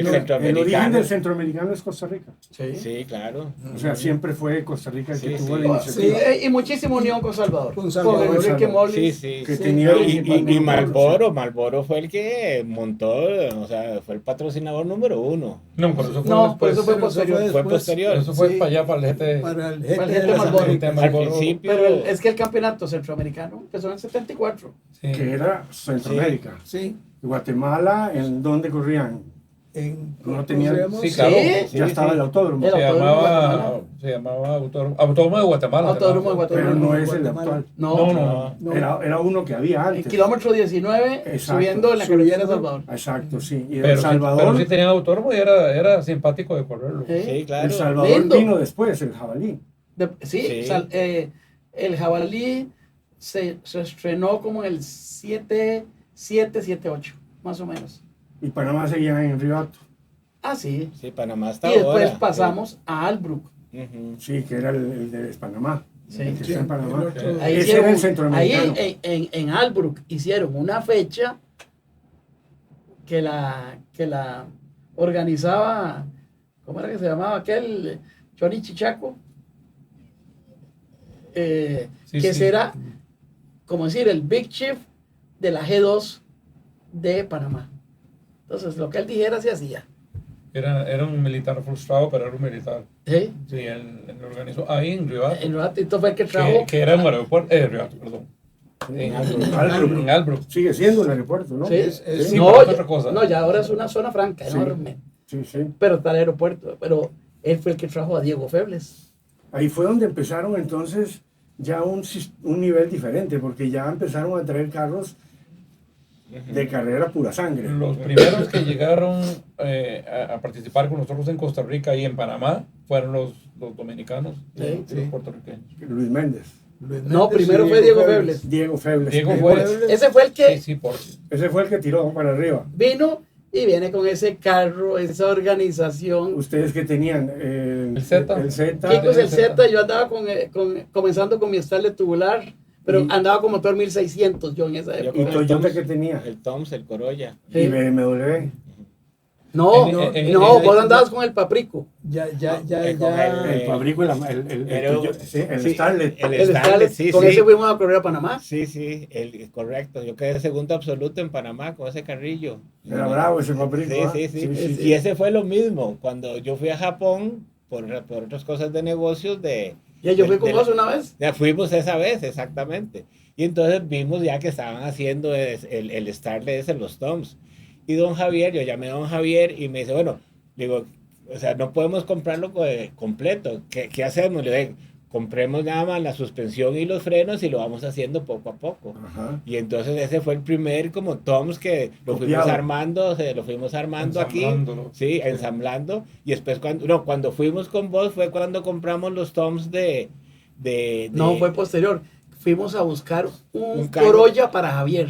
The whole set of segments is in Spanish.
El origen del centroamericano es Costa Rica. Sí, claro. O sea, siempre fue Costa Rica el que tuvo la Sí, iniciativa. y muchísima unión con Salvador. Con Salvador. Con Enrique Molins. Sí. Que tenía Y Marlboro fue el que montó, o sea, fue el patrocinador número 1. No, por eso fue No, después. por eso fue Pero posterior. Fue posterior. Eso fue Sí. para allá, para el GT. Para el Para el GT GT de las Marlboro. Américas. Al principio, Pero es que el campeonato centroamericano empezó en el 74. Sí. que era Centroamérica. Sí. Guatemala, ¿en dónde corrían? No tenían- ¿cómo se Sí, llama? claro. Ya estaba el autódromo. Era- Se llamaba Autódromo de Guatemala. Autódromo de Pero Guatemala. no es el Guatemala. actual. No. No. Era uno que había El antes. kilómetro 19, Exacto. subiendo en la carretera de Salvador. Exacto, sí. Y Pero, El Salvador, pero sí tenían autódromo y era simpático de correrlo. Sí, claro. El Salvador Lindo. vino después, el jabalí. Sí. Sí. El jabalí se estrenó como en el 7-8, más o menos. Y Panamá seguía en Río Alto. Ah, sí. Sí, Panamá está Y después ahora. pasamos a Albrook. Ujú. Sí, que era el de Panamá. Sí. El que Sí, está en Panamá. el otro. Ahí, Ese hicieron, era el centroamericano. ahí en Albrook hicieron una fecha que la organizaba, ¿cómo era que se llamaba aquel? Johnny Chichaco. Sí, que sí. será, como decir, el Big Chief de la G2 de Panamá. Entonces, lo que él dijera se hacía. Era un militar frustrado, pero era un militar. ¿Sí? Sí, él lo organizó ahí en Río Alto, El ratito fue el que trajo. que era un aeropuerto, Río Alto, perdón. En Albrook. En Albrook. Sigue siendo el aeropuerto, ¿no? Sí, Sí, no, pero es otra cosa. no, ya ahora es una zona franca, Sí. enorme. Sí. Pero está el aeropuerto. Pero él fue el que trajo a Diego Febles. Ahí fue donde empezaron entonces ya un nivel diferente, porque ya empezaron a traer carros de carrera pura sangre. Los primeros que llegaron a participar con nosotros en Costa Rica y en Panamá fueron los dominicanos y Sí, los puertorriqueños. Luis Méndez, Luis No, Méndez primero y fue Diego Febles. Diego Febles. Diego Diego Febles. Ese fue el que Sí, por Ese fue el que tiró para arriba. vino y viene con ese carro, esa organización. Ustedes que tenían El Z. El Z. Kiko es el Z. Z, yo andaba comenzando con mi Starlet tubular, pero Y- andaba con motor 1600 yo en esa época. ¿Y Toyota que tenía? El Toms, el Corolla. Sí. Y BMW. No, En- vos andabas con el Paprico. Ya. Con El Fabrico, Era- el sí, Starlet. el Starlet, sí, con sí. ese fuimos a correr a Panamá. Sí, correcto. Yo quedé segundo absoluto en Panamá con ese carrillo. Era bravo ese Fabrico. Sí. Y ese fue lo mismo. Cuando yo fui a Japón, por otras cosas de negocios, Y yo fui con vos una vez. ya fuimos esa vez, exactamente. Y entonces vimos ya que estaban haciendo el Starlet ese, los Toms. Y don Javier, yo llamé a don Javier y me dice, bueno, digo, o sea, no podemos comprarlo completo. ¿Qué hacemos? Le digo, compremos nada más la suspensión y los frenos y lo vamos haciendo poco a poco. Ajá. Y entonces ese fue el primer como Toms que lo fuimos Copiado. armando, lo fuimos armando aquí. Ensamblándolo. Sí, ensamblando. Y después cuando fuimos con vos fue cuando compramos los Toms de No, fue posterior. Fuimos a buscar un Un carro. Corolla para Javier.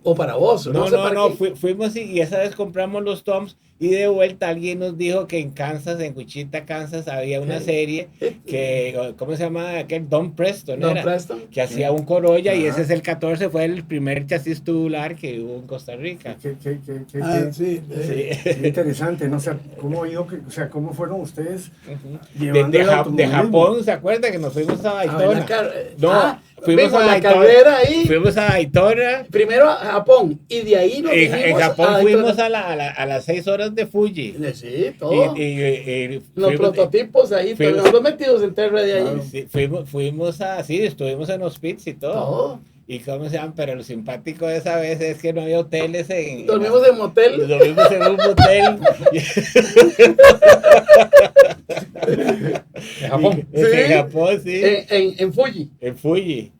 O para vos. No, sé no, para no, qué. fuimos y esa vez compramos los Toms y de vuelta alguien nos dijo que en Kansas, en Wichita, Kansas, había una serie que, ¿cómo se llama? Aquel Don Preston, Don era, Preston. que hacía un Corolla y Ajá. ese es el 14, fue el primer chasis tubular que hubo en Costa Rica. Qué Sí. qué interesante, ¿no? O sea, ¿cómo fueron ustedes Ujú. llevando el De automovilismo? Japón, ¿se acuerda que nos fuimos a A ver Daytona? la No, fuimos vimos a la Daytona. carrera ahí. Fuimos a Daytona. Primero a Japón y de ahí nos En vinimos Japón a fuimos Daytona. a las 6 horas de Fuji. Sí, todo. Y Los fuimos- prototipos ahí, fuimos- nosotros metidos en terra de ahí. Claro. Sí, fuimos estuvimos en los pits y todo. Todo. Y cómo se llama, pero lo simpático de esa vez es que no había hoteles Dormimos en motel. Dormimos en un motel. En Japón. En Japón, sí. En Fuji. En Fuji.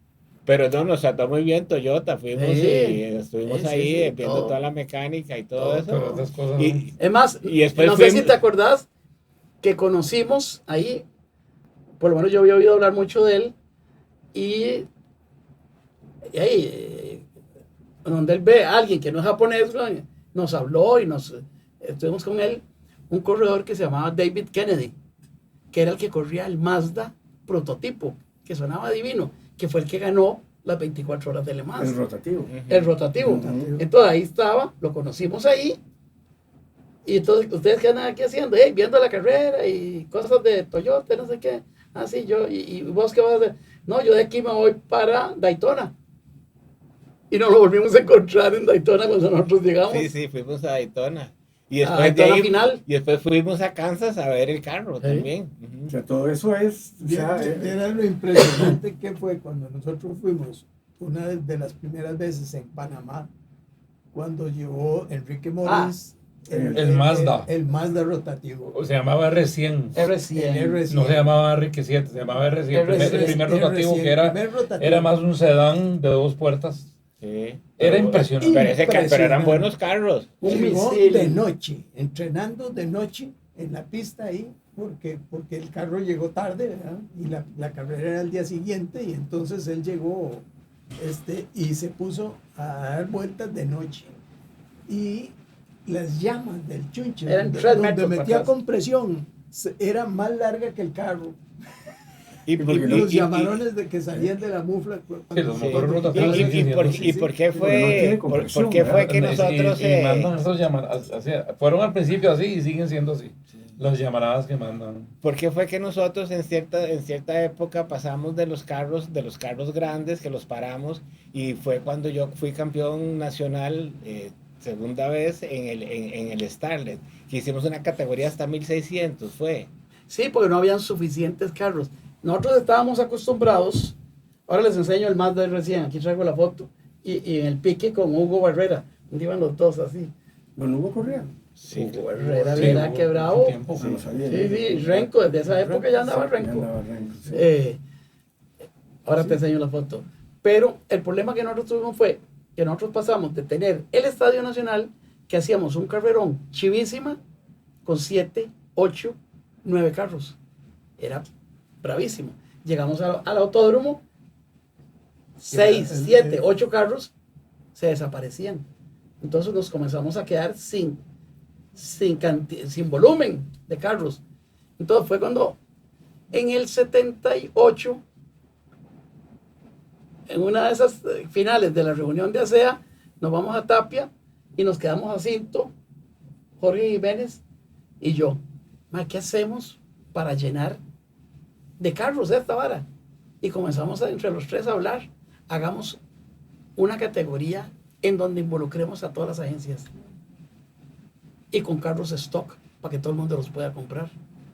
Pero no, nos trató muy bien Toyota. Fuimos Sí. y estuvimos Sí, ahí sí, viendo todo. toda la mecánica y todo Todo, eso. Pero estas cosas. Y, Es más, Y después no sé fuimos- si te acordás que conocimos ahí, por lo menos yo había oído hablar mucho de él, y ahí, donde él ve a alguien que no es japonés, nos habló y estuvimos con él, un corredor que se llamaba David Kennedy, que era el que corría el Mazda prototipo, que sonaba divino, que fue el que ganó las 24 horas de Le Mans. El rotativo. El rotativo. Rotativo. Entonces ahí estaba, lo conocimos ahí Y entonces, ¿ustedes qué andan aquí haciendo? Hey, viendo la carrera y cosas de Toyota, no sé qué. Ah, sí, yo, ¿y vos qué vas a hacer? No, yo de aquí me voy para Daytona. Y nos lo volvimos a encontrar en Daytona cuando nosotros llegamos. Sí, sí, fuimos a Daytona. Y A después de Daytona ahí, final. y después fuimos a Kansas a ver el carro también. O sea, todo eso es, o sea, Era lo impresionante que fue cuando nosotros fuimos una de las primeras veces en Panamá, cuando llevó Enrique Morís el Mazda. el Mazda rotativo. Se llamaba R100. R100. El R100. No se llamaba R7, se llamaba R100. El primer rotativo que era, primer rotativo. era más un sedán de 2 puertas. Sí. Era impresionante. Pero eran buenos carros. Un Llegó misil. de noche, entrenando de noche en la pista ahí, porque el carro llegó tarde, ¿verdad? Y la carrera era el día siguiente, y entonces él llegó y se puso a dar vueltas de noche. Y las llamas del chunche, Eran donde, 3 donde metros para metía atrás. compresión, era más larga que el carro. Y, porque Los llamarones de que salían de la mufla. Sí, los cuando- motores cuando- rotativos. ¿Y por qué Porque no tiene fue, compresión, por qué fue que Y- nosotros... y mandan esos llamaradas, fueron al principio así y siguen siendo así. Los llamaradas que mandan. ¿Por qué fue que nosotros en cierta época pasamos de los carros grandes, que los paramos, y fue cuando yo fui campeón nacional segunda vez en el Starlet, que hicimos una categoría hasta 1600, fue. Sí, porque no habían suficientes carros. Nosotros estábamos acostumbrados, ahora les enseño el Mazda recién, aquí traigo la foto, y en el pique con Hugo Barrera, donde iban los dos así. Don Hugo Correa. Sí, Hugo Barrera, Sí, era hubo que bravo. mucho tiempo. Sí, sabía. Sí, sí, Renko, desde esa época ya andaba Sí, Renko. ya andaba Renko, sí. Ahora te enseño la foto. Pero el problema que nosotros tuvimos fue que nosotros pasamos de tener el Estadio Nacional, que hacíamos un carrerón chivísima, con 7, 8, 9 carros. Era bravísimo. Llegamos al autódromo, 6, el- 7, el- 8 carros se desaparecían. Entonces nos comenzamos a quedar sin volumen de carros. Entonces fue cuando en el 78, en una de esas finales de la reunión de ASEA, nos vamos a Tapia y nos quedamos a Cinto, Jorge Jiménez y yo. Ma, ¿qué hacemos para llenar de carros esta vara? Y comenzamos entre los tres a hablar. Hagamos una categoría en donde involucremos a todas las agencias y con carros stock para que todo el mundo los pueda comprar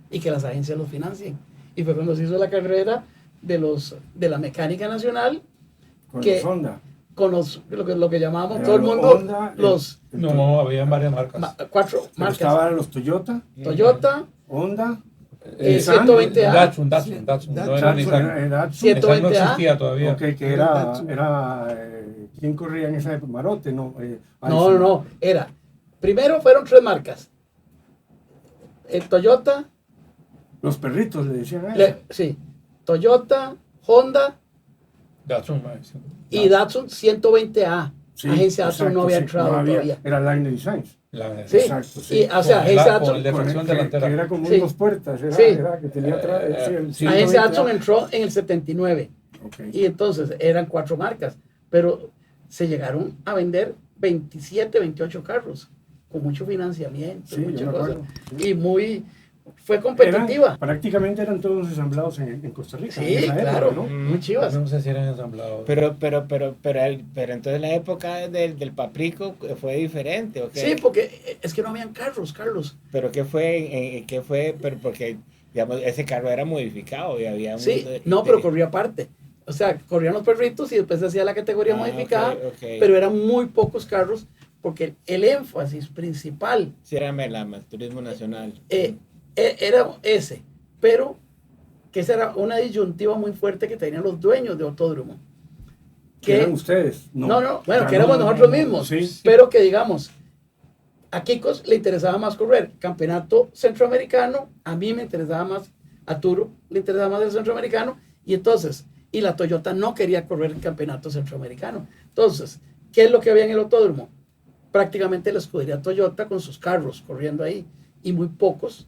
y que las agencias los financien. Y fue cuando se hizo la carrera de la mecánica nacional Con que- los Honda. con lo que llamábamos Era todo el los mundo Honda, los No, había varias marcas. 4 Pero marcas: estaban los Toyota, Toyota, Honda, Nissan, 120A. Datsun. No era Datsun, Nissan. era Datsun. 120A. Nissan no existía todavía. Ok, que ¿quién corría en esa época? Marote, ¿no? no, era, primero fueron 3 marcas: el Toyota, Los perritos le decían a eso. sí, Toyota, Honda Datsun, y Datsun 120A. Sí, Agencia Datsun no exacto, había sí, entrado no había, todavía. Era Liner Designs. Sí, Exacto, sí. y o sea, Con Agencia con Datsun, el de fracción delantera. Que era como Sí. 2 puertas, era, Sí. era que tenía atrás. sí, el sí. Agencia 120A. Datsun entró en el 79. Ok. Y entonces eran 4 marcas, pero se llegaron a vender 27, 28 carros, con mucho financiamiento, Sí, yo muchas me cosas. acuerdo, sí. Y fue competitiva. Prácticamente eran todos ensamblados en Costa Rica. Sí, en esa claro, época, ¿no? muy chivas. No sé si eran ensamblados. Pero entonces la época del Paprico fue diferente, ¿ok? Sí, porque es que no habían carros, Carlos. Pero ¿qué fue? ¿Qué fue? Pero porque, digamos, ese carro era modificado y había... Sí, no, pero corría aparte. O sea, corrían los perritos y después se hacía la categoría Ah, modificada, ok. pero eran muy pocos carros porque el énfasis principal Sí, era Melama, Turismo Nacional. era ese, pero que esa era una disyuntiva muy fuerte que tenían los dueños de autódromo. Que eran ustedes. Bueno, Ya que éramos nosotros mismos, Sí. pero que digamos, a Kikos le interesaba más correr campeonato centroamericano, a mí me interesaba más, a Turo le interesaba más el centroamericano, y entonces, y la Toyota no quería correr el campeonato centroamericano. Entonces, ¿qué es lo que había en el autódromo? Prácticamente la escudería Toyota con sus carros corriendo ahí, y muy pocos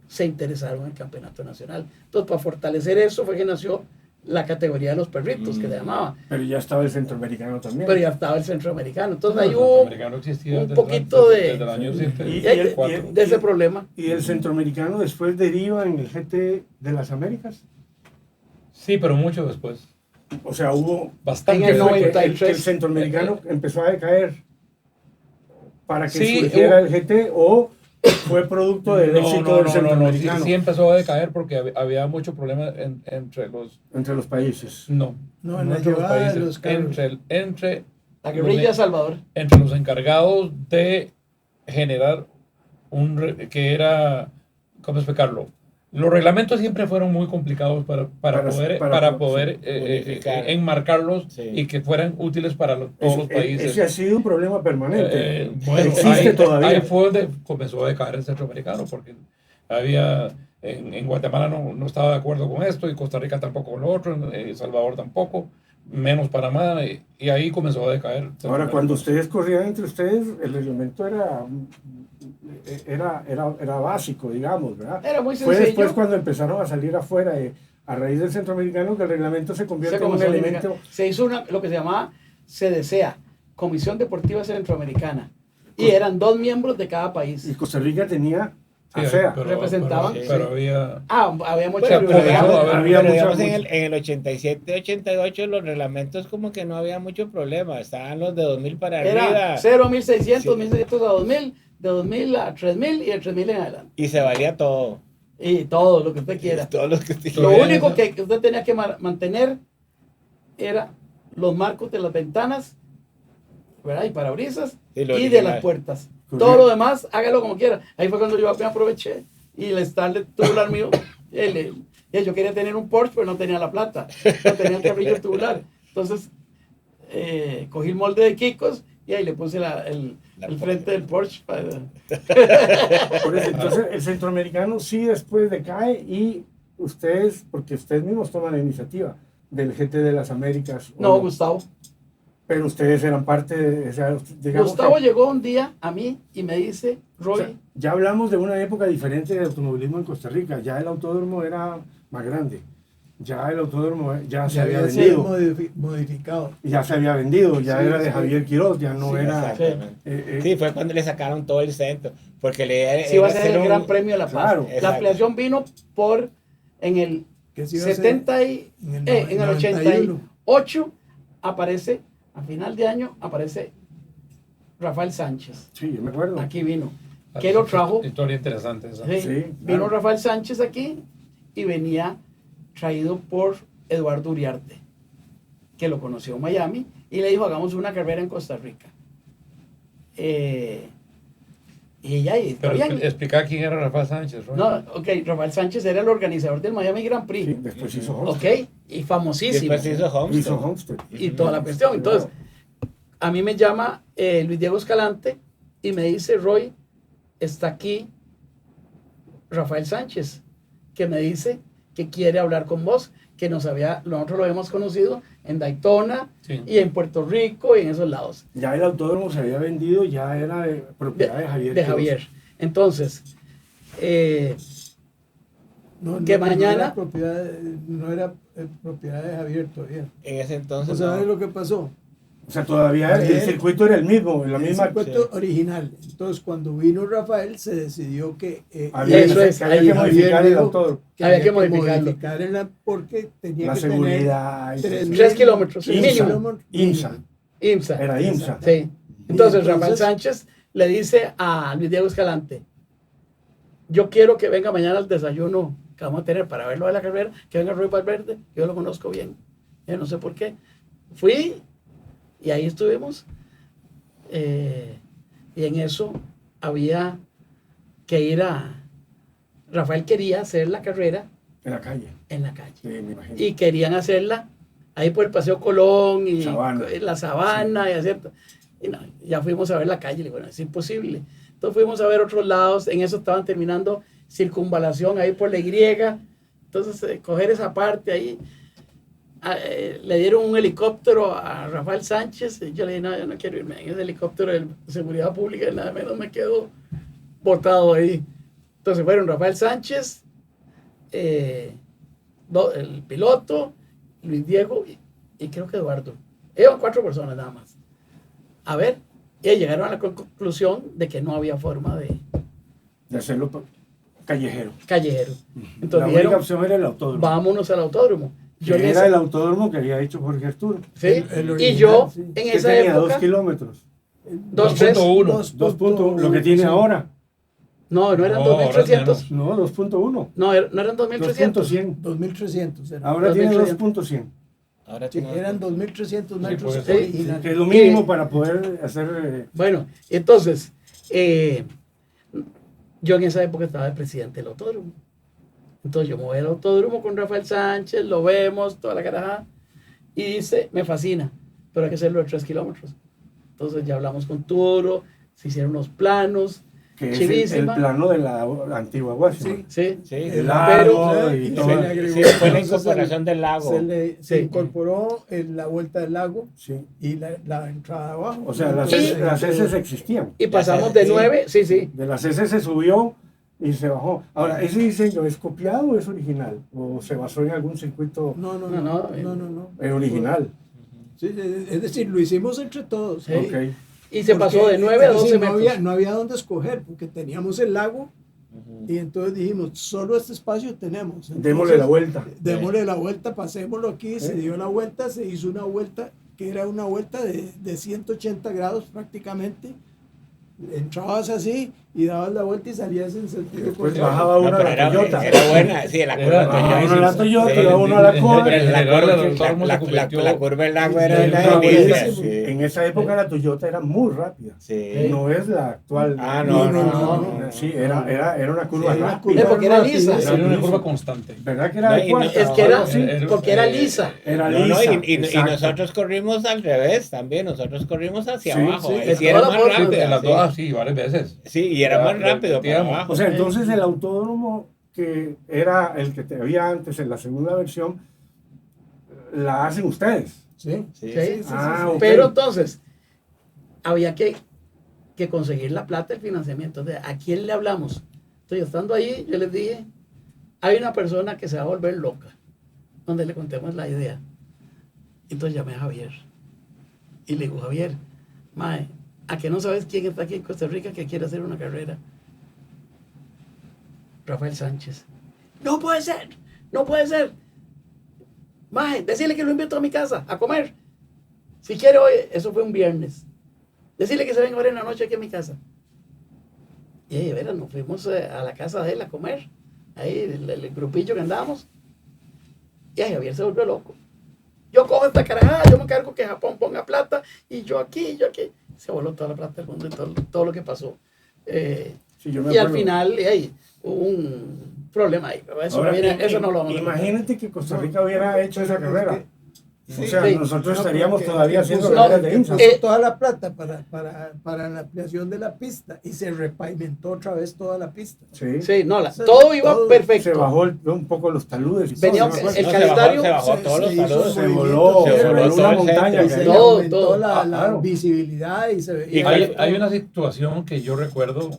se interesaron en el campeonato nacional. Entonces, para fortalecer eso fue que nació la categoría de los perritos, que le llamaba. Pero ya estaba el centroamericano también. Pero ya estaba el centroamericano. Entonces El ahí hubo centroamericano existía un desde poquito desde de- el año Y- 74. de ese problema. ¿Y el centroamericano después deriva en el GT de las Américas? Sí, pero mucho después. O sea, hubo Bastante. En el que fue que 93. el centroamericano empezó a decaer para que Sí, surgiera hubo- el GT, o fue producto del éxito del Sí, centroamericano sí empezó a decaer porque había mucho problema entre los... entre los países. No, No, en la entre los llevada de países, los carros. entre La guerrilla de los, Salvador. entre los encargados de generar que era, ¿cómo explicarlo? Los reglamentos siempre fueron muy complicados para poder modificar. enmarcarlos Sí. y que fueran útiles para todos los países. Ese ha sido un problema permanente. Bueno, Existe todavía. ahí fue donde comenzó a decaer el centroamericano, porque había, en Guatemala no estaba de acuerdo con esto, y Costa Rica tampoco con lo otro, El Salvador tampoco, menos Panamá, y ahí comenzó a decaer. Ahora, cuando ustedes corrían entre ustedes, el reglamento era básico, digamos, ¿verdad? Era muy Fue sencillo. después cuando empezaron a salir afuera, a raíz del centroamericano, que el reglamento se convierte en un comenzó a elemento. limitar. Se hizo lo que se llamaba CDCA, Comisión Deportiva Centroamericana. Y eran 2 miembros de cada Y país. Costa Rica tenía Sí, ASEA. representaban. pero había... Había mucho Bueno, pero Pero digamos, eso, había pero mucha- digamos en el 87, 88 los reglamentos como que no había mucho problema, estaban los de 2000 para Era arriba 0, 1600, Sí. 1600 a 2000, de 2000 a 3000 y de 3000 en adelante. y se valía todo. Y todo lo que usted quiera. Todos los que Lo Todavía único no. que usted tenía que mantener era los marcos de las ventanas, ¿verdad? Y parabrisas, Sí, lo y de original. las puertas. Correcto. Todo lo demás, hágalo como quiera. Ahí fue cuando yo me aproveché y el Starlet tubular mío, yo quería tener un Porsche, pero no tenía la plata, no tenía el carrillo tubular. Entonces, cogí el molde de Kikos y ahí le puse el frente del Porsche. Por eso, entonces, el centroamericano sí después decae, y ustedes, porque ustedes mismos toman la iniciativa del GT de las Américas. ¿o No, Gustavo. Pero ustedes eran parte de, o sea, digamos Gustavo que- llegó un día a mí y me dice, Roy, o sea, ya hablamos de una época diferente de automovilismo en Costa Rica. Ya el autódromo era más grande. Ya el autódromo ya se había sido vendido. modificado. Ya se había vendido. Ya Sí, era de sí. Javier Quiroz. Ya no Sí, era. Exactamente. Sí, fue cuando le sacaron todo el centro, porque le sí iba a ser hacer el un- Gran Premio de la Paz. Claro. La Exacto. ampliación vino en el Que se iba a hacer 70 y, en en el 91. 88 aparece, a final de año, aparece Rafael Sánchez. Sí, yo me acuerdo. Aquí vino. ¿Qué lo trajo? Historia interesante esa. Sí, Sí, vino claro. Rafael Sánchez aquí y venía traído por Eduardo Uriarte, que lo conoció en Miami, y le dijo, hagamos una carrera en Costa Rica. Y ya, y Pero todavía- explicar quién era Rafael Sánchez, ¿no? no, ok, Rafael Sánchez era el organizador del Miami Grand Prix. Sí, después hizo Homestead. Ok, y famosísimo. Después hizo Homestead. Hizo Homestead. Y toda la cuestión. Entonces, a mí me llama Luis Diego Escalante y me dice, Roy, está aquí Rafael Sánchez, que me dice que quiere hablar con vos, que nosotros lo habíamos conocido en Daytona Sí. y en Puerto Rico y en esos lados. Ya el autódromo se había vendido, ya era de propiedad de Javier. De Quiroz. Javier. Entonces, No, que no, mañana- no era propiedad de Javier todavía. En ese entonces. ¿Sabes no. lo que pasó? O sea, todavía el circuito era el mismo, la El misma. circuito original. Entonces, cuando vino Rafael, se decidió que Había, Eso es, que había ahí que Javier modificar el dijo autódromo. Había que modificarlo. porque tenía La que seguridad. tener 3 kilómetros, el IMSA. mínimo. IMSA. IMSA. Era IMSA. Sí. Entonces, Y entonces- Rafael Sánchez le dice a Luis Diego Escalante, yo quiero que venga mañana al desayuno que vamos a tener para ver lo de la carrera, que venga Roy Valverde, yo lo conozco bien, yo no sé por qué. Fui y ahí estuvimos, y en eso había que ir Rafael quería hacer la carrera En la calle. en la calle. Sí, me imagino. Y querían hacerla ahí por el Paseo Colón y Sabana. la Sabana y así. Y no, ya fuimos a ver la calle, y bueno, es imposible. Entonces fuimos a ver otros lados, en eso estaban terminando circunvalación ahí por la Y. Entonces, coger esa parte ahí, le dieron un helicóptero a Rafael Sánchez, y yo le dije, no, yo no quiero irme en ese helicóptero de seguridad pública, nada menos me quedo botado ahí. Entonces fueron Rafael Sánchez, el piloto, Luis Diego y creo que Eduardo. Eran 4 personas nada más. A ver, y llegaron a la conclusión de que no había forma de hacerlo callejero. callejero. La Entonces única dijeron, opción era el autódromo. vámonos al autódromo. Yo en Era esa- el autódromo que había hecho Jorge Arturo. ¿sí? el Y original, yo sí. en Que esa tenía época, 2 kilómetros. 2.1. 2 lo que tiene sí. ahora. no eran No, ahora es 2.300. No, 2.1. No, no eran 2.300. 2.100. 2.300 era. Ahora tiene 2.300. 2.100. Ahora Sí, tiene- eran 2.300 metros pues, sí, originales. Que es lo mínimo para poder hacer. Bueno, entonces, yo en esa época estaba de presidente del autódromo. Entonces yo me voy al autódromo con Rafael Sánchez, lo vemos, toda la carajada, y dice, me fascina, pero hay que hacerlo de 3 kilómetros. Entonces ya hablamos con Turo, se hicieron los planos, Que es el chivísima. plano de la antigua Guasima. Sí, Sí, El sí, lago pero- y se todo. le agregó sí, fue la entonces incorporación del lago. se Sí. incorporó en la vuelta del lago Sí. y la entrada abajo. O sea, las Entonces, heces existían. y pasamos sé, de sí. 9, sí, De las heces se subió y se bajó. Ahora, ¿ese diseño es copiado o es original? ¿O se basó en algún circuito no, no, No, no, no, no, no. original? Sí, es decir, lo hicimos entre todos. Sí. Ok. y se Porque, pasó de 9 a es 12 decir, metros. no había dónde escoger, porque teníamos el lago Ujú. y entonces dijimos, solo este espacio tenemos. Démosle Entonces, la vuelta. Démosle la vuelta, pasémoslo aquí, se dio la vuelta, se hizo una vuelta que era una vuelta de 180 grados prácticamente. Entrabas así y dabas la vuelta y salías en sentido Después contrario. bajaba No, uno a pero la era Toyota. buena, sí, la curva Bajaba Toyota. uno a la Toyota, Sí, iba uno a la Cor. Pero la General curva- del autódromo se convirtió- la curva del lago era Sí, una no, delicia, buenísimo. sí. En esa época la Toyota era muy rápida. Sí. No es la actual. Ah, no, no. Sí, era una curva Era una rápida. curva porque era rápida. lisa. Era una curva constante. ¿Verdad que era No, de y no- cuarta? Es que era, Sí. porque era lisa. Era No, no, lisa. y exacto. nosotros corrimos al revés también, nosotros corrimos hacia Sí, abajo, sí. ahí De sí era todas más formas, rápido. En las Sí. dos, sí, varias veces. Sí, y era más rápido para digamos. abajo. O sea, entonces el autódromo que era el que te había antes en la segunda versión, la hacen ustedes. Sí, Sí. Sí. Ah, ok. Pero entonces, había que conseguir la plata, el financiamiento. O sea, ¿a quién le hablamos? Entonces, estando ahí, yo les dije, hay una persona que se va a volver loca, donde le contemos la idea. Entonces llamé a Javier. Y le digo, Javier, mae, ¿a que no sabes quién está aquí en Costa Rica que quiere hacer una carrera? Rafael Sánchez. No puede ser, no puede ser. Mae, decirle que lo invito a mi casa a comer. Si quiere hoy, eso fue un viernes. Decirle que se venga ahora en la noche aquí a mi casa. Y ahí, verá, nos fuimos a la casa de él a comer. Ahí, el grupillo que andábamos. Y ahí Javier se volvió loco. Yo cojo esta carajada, yo me encargo que Japón ponga plata, y yo aquí, yo aquí. Se voló toda la plata del mundo y todo lo que pasó. Sí, yo me Y al acuerdo. final, ahí, hubo un problema ahí. Pero eso, Ahora, eso no lo vamos a contar. imagínate que Costa Rica hubiera hecho esa carrera. Sí, O sea, sí. nosotros No, estaríamos porque- todavía que haciendo puso- carreras de que IMSA. puso toda la plata para la ampliación de la pista y se repavimentó otra vez toda la pista. Sí. Sí, no, O sea, todo iba todo perfecto. Se bajó un poco los taludes. Y Venía todo, ¿no me acuerdo? el No, calendario se bajó se- todos los se hizo saludos. Se movimiento, voló, se se voló voló todo una el montaña. centro. Y se que- le Todo, aumentó todo. la Claro. visibilidad y se Y Hay una situación que yo recuerdo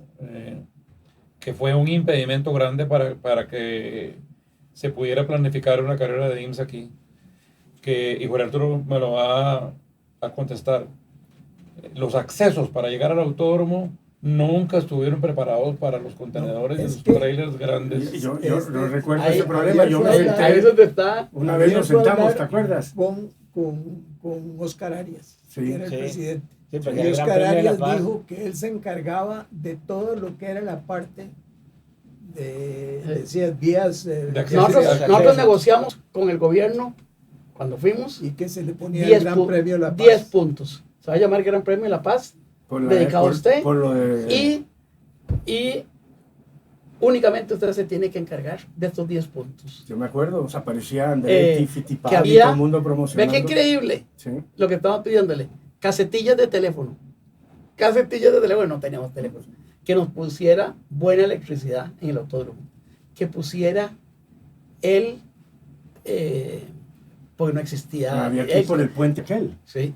que fue un impedimento grande para que se pudiera planificar una carrera de IMSS aquí, y Jorge Arturo me lo va a contestar. Los accesos para llegar al autódromo nunca estuvieron preparados para los contenedores No, de es los que- trailers grandes. Y yo no recuerdo Ahí- ese problema. ayer Yo fue me a la- Ahí es senté, donde está. una vez nos Ayer fue a sentamos, hablar ¿te acuerdas? con Oscar Arias, Sí. que era el Sí. presidente. Sí, porque Y era el Gran Oscar Premio de La Arias Paz. dijo que él se encargaba de todo lo que era la parte de decías, vías De acceso. Nosotros negociamos con el gobierno cuando fuimos y que se le ponía 10 el Gran Premio de La Paz. 10 puntos. Se va a llamar Gran Premio de La Paz Por la- dedicado a por- usted. Por lo de, y únicamente usted se tiene que encargar de estos 10 puntos. yo me acuerdo, o sea, aparecía Andretti, Que Fittipaldi, había- todo el mundo Ve promocionando. qué increíble Sí. lo que estaban pidiéndole. Casetillas de teléfono. Casetillas de teléfono, no teníamos teléfono. Que nos pusiera buena electricidad en el autódromo. Que pusiera el... porque no existía... Había que ir por el puente aquel. Sí,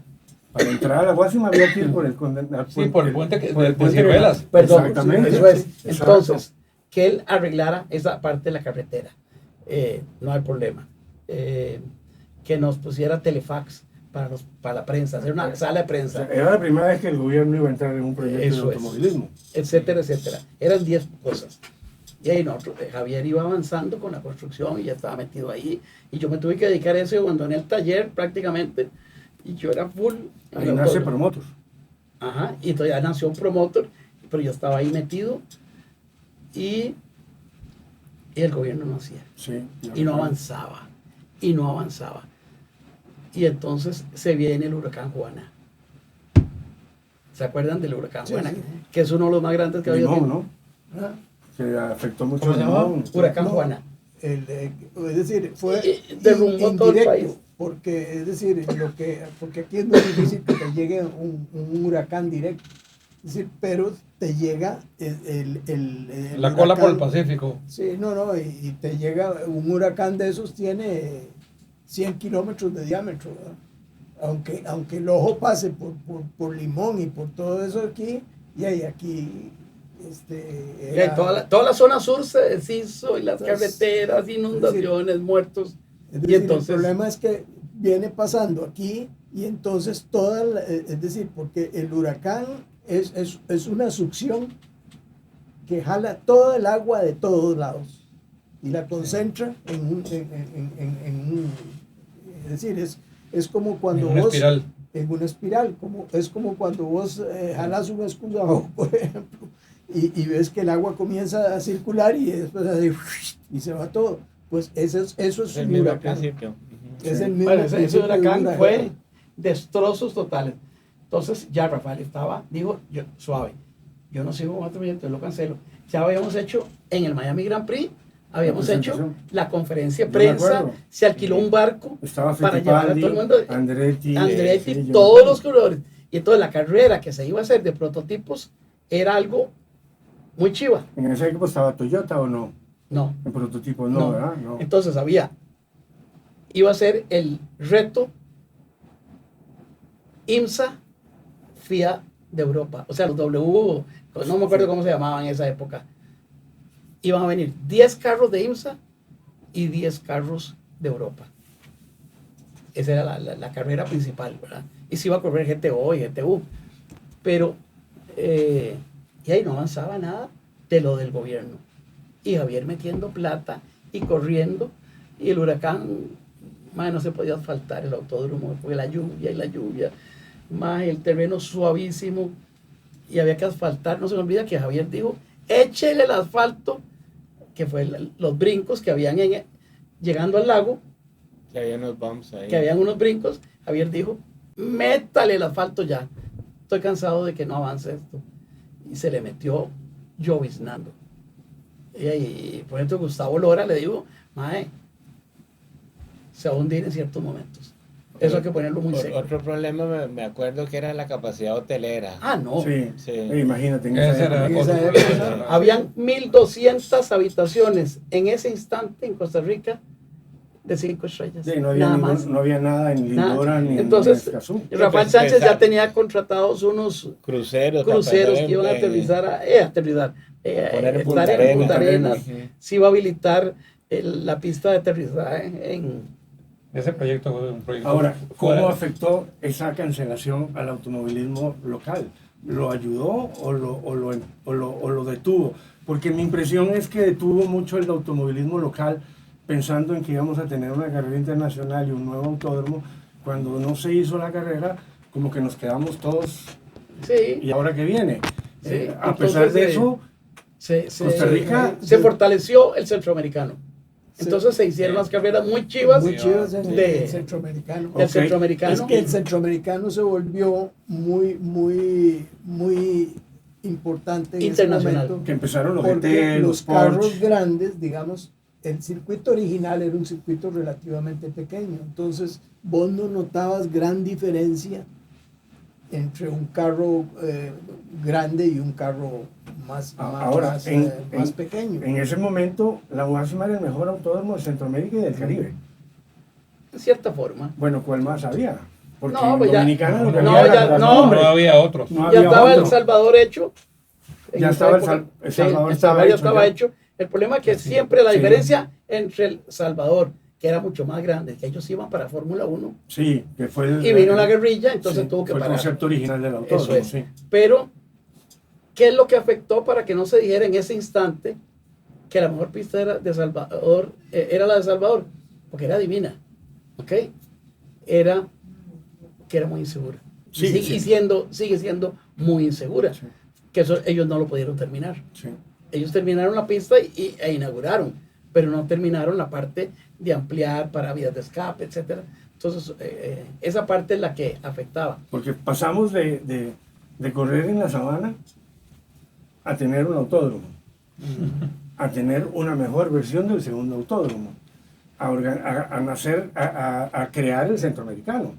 Para entrar a la Guasima había que ir por el Sí, por el puente por el de puente Ciruelas. perdón. Exactamente. Eso es. Exacto. Entonces, que él arreglara esa parte de la carretera. No hay problema. Que que nos pusiera telefax para la prensa, hacer una sala de O prensa, sea, era la primera vez que el gobierno iba a entrar en un proyecto Eso de es. automovilismo. etcétera, etcétera. Eran 10 cosas. Y ahí nosotros, Javier iba avanzando con la construcción y ya estaba metido ahí. Y yo me tuve que dedicar a eso y abandoné el taller prácticamente. Y yo era full. Ahí nace Promotor. Ajá, y entonces ya nació un promotor, pero yo estaba ahí metido y el gobierno no hacía. Sí. Y no avanzaba, y no avanzaba. Y entonces se viene el huracán Juana. ¿Se acuerdan del huracán Sí, Juana? sí. Que es uno de los más grandes que había. Limón, ¿no? Ah, Que afectó mucho ¿Cómo se llamaba? Limón. Huracán No. Juana. Es decir, fue Derrumbó todo el país. porque es decir, porque aquí es muy difícil que te llegue un huracán directo, es decir, pero te llega el La cola por el huracán. Pacífico. Sí, no, y te llega un huracán de esos, tiene 100 kilómetros de diámetro, ¿verdad? Aunque el ojo pase por Limón y por todo eso aquí, y ahí aquí Y ahí toda la zona sur se deshizo y las Entonces, carreteras, inundaciones, muertos. Es Y decir, entonces- el problema es que viene pasando aquí y entonces es decir, porque el huracán es una succión que jala toda el agua de todos lados y la concentra es decir, es como cuando En una vos espiral. en una espiral, es como cuando vos jalas un excusado, por ejemplo, y ves que el agua comienza a circular y después así, y se va todo. Pues eso es Es el un mismo huracán. principio. Es el mismo Bueno, ese principio de un huracán fue destrozos totales. Entonces ya Rafael dijo, suave, yo no sigo con otro proyecto, yo lo cancelo. Ya habíamos hecho en el Miami Grand Prix, habíamos La hecho presentación. la conferencia de Yo me prensa, acuerdo. se alquiló un barco Estaba para llevar a todo el mundo, Andretti, Andretti, sí, yo todos me los acuerdo. corredores. Y entonces la carrera que se iba a hacer de prototipos era algo muy chiva. ¿En ese equipo estaba Toyota o no? No, En prototipo no, No. ¿verdad? No. entonces iba a ser el reto IMSA FIA de Europa, o sea, los W, no me acuerdo cómo se llamaban en esa época. Iban a venir 10 carros de IMSA y 10 carros de Europa. Esa era la carrera principal, ¿verdad? Y se iba a correr GTO y GTU. Pero, y ahí no avanzaba nada de lo del gobierno. Y Javier metiendo plata y corriendo, y el huracán, más no se podía asfaltar el autódromo, porque la lluvia, más el terreno suavísimo, y había que asfaltar. No se me olvida que Javier dijo, échele el asfalto, que fue los brincos que habían llegando al lago, Que había unos bumps ahí. que habían unos brincos. Javier dijo, métale el asfalto ya, estoy cansado de que no avance esto. Y se le metió lloviznando. Y por ejemplo, Gustavo Lora le digo, mae, se va a hundir en ciertos momentos. Eso hay que ponerlo muy serio. Otro problema me acuerdo que era la capacidad hotelera. Ah, no. Sí, Sí. Imagínate. En Esa esa era época. la cosa. En esa época, Habían 1.200 habitaciones en ese instante en Costa Rica de 5 estrellas. Sí, no, había nada ningún- más. no había nada en Lindora Nada. ni Entonces, en Escazú. Rafael pues, Sánchez ya pensar- tenía contratados unos Cruceros. cruceros para que iban a pasar en- aterrizar, poner en estar Punta en Arenas. Punta Arenas. Ujú. Se iba a habilitar la pista de aterrizaje en Ese proyecto fue un proyecto. Ahora, ¿cómo fuera- afectó esa cancelación al automovilismo local? ¿Lo ayudó o lo detuvo? Porque mi impresión es que detuvo mucho el automovilismo local pensando en que íbamos a tener una carrera internacional y un nuevo autódromo. Cuando no se hizo la carrera, como que nos quedamos todos. sí, ¿Y ahora qué viene? Sí, A pesar de entonces, eso, Costa Rica- se fortaleció el centroamericano. Entonces se hicieron Sí. las carreras muy chivas muy chivas en de- el centroamericano. del Ok. centroamericano. Es que el centroamericano se volvió muy importante en Internacional. ese momento. que empezaron los Porque GT, los los carros Porsche. grandes, digamos, el circuito original era un circuito relativamente pequeño. Entonces, vos no notabas gran diferencia entre un carro grande y un carro más Ahora, más pequeño. En ese momento, la UASMA era el mejor autódromo de Centroamérica y del Caribe. En cierta forma. Bueno, ¿cuál más había? Porque No, en pues ya- Dominicana lo que no, había ya- era- no, hombre. No había otros. No Ya había estaba otro. El Salvador hecho. En Ya esa estaba época. El Sí, Salvador El estaba Salvador hecho estaba ya. hecho. El problema es que siempre la Sí. diferencia entre El Salvador que era mucho más grande, que ellos iban para Fórmula 1. Sí, que fue el, Y vino la guerrilla, entonces sí, tuvo que fue el parar. concepto original del autódromo. Eso es. Sí. Pero, ¿qué es lo que afectó para que no se dijera en ese instante que la mejor pista era de Salvador, era la de Salvador? Porque era divina, ¿ok? Era que era muy insegura. Sí, y sí. sigue siendo muy insegura. Sí. Que eso ellos no lo pudieron terminar. Sí. Ellos terminaron la pista e inauguraron, pero no terminaron la parte de ampliar para vías de escape, etcétera. Entonces, esa parte es la que afectaba. Porque pasamos de correr en la sabana a tener un autódromo, a tener una mejor versión del segundo autódromo, a crear el centroamericano.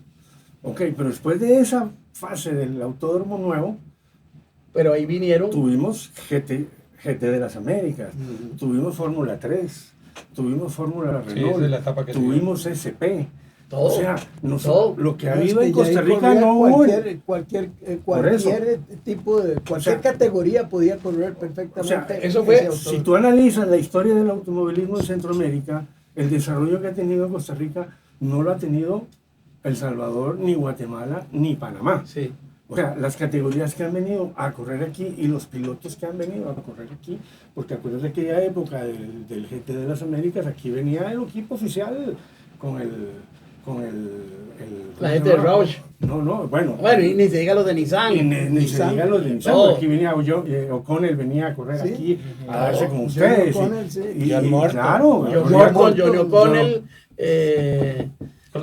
Ok, pero después de esa fase del autódromo nuevo, Pero ahí vinieron, tuvimos GT de las Américas, tuvimos Fórmula 3, tuvimos Fórmula Sí, Renault, esa es la etapa que tuvimos SP. todo. O sea, todo. lo que ha No, es habido en que ya ahí Costa Rica corría no hubo. cualquier tipo de, cualquier sea, categoría podía correr O perfectamente. sea, eso fue- ese autódromo. Si tú analizas la historia del automovilismo en Centroamérica, el desarrollo que ha tenido Costa Rica no lo ha tenido El Salvador, ni Guatemala, ni Panamá. Sí. O sea, las categorías que han venido a correr aquí y los pilotos que han venido a correr aquí, porque acuérdate de aquella época del GT de las Américas, aquí venía el equipo oficial con La gente de Roush. No, bueno. Bueno, y ni se diga los de Nissan. Y ni se diga los de Nissan, Todo. aquí venía O'Connell venía a correr Sí. aquí, a Todo. darse con John ustedes. O'Connell, sí. John Morton. Claro, John corría Morton, con- Johnny O'Connell,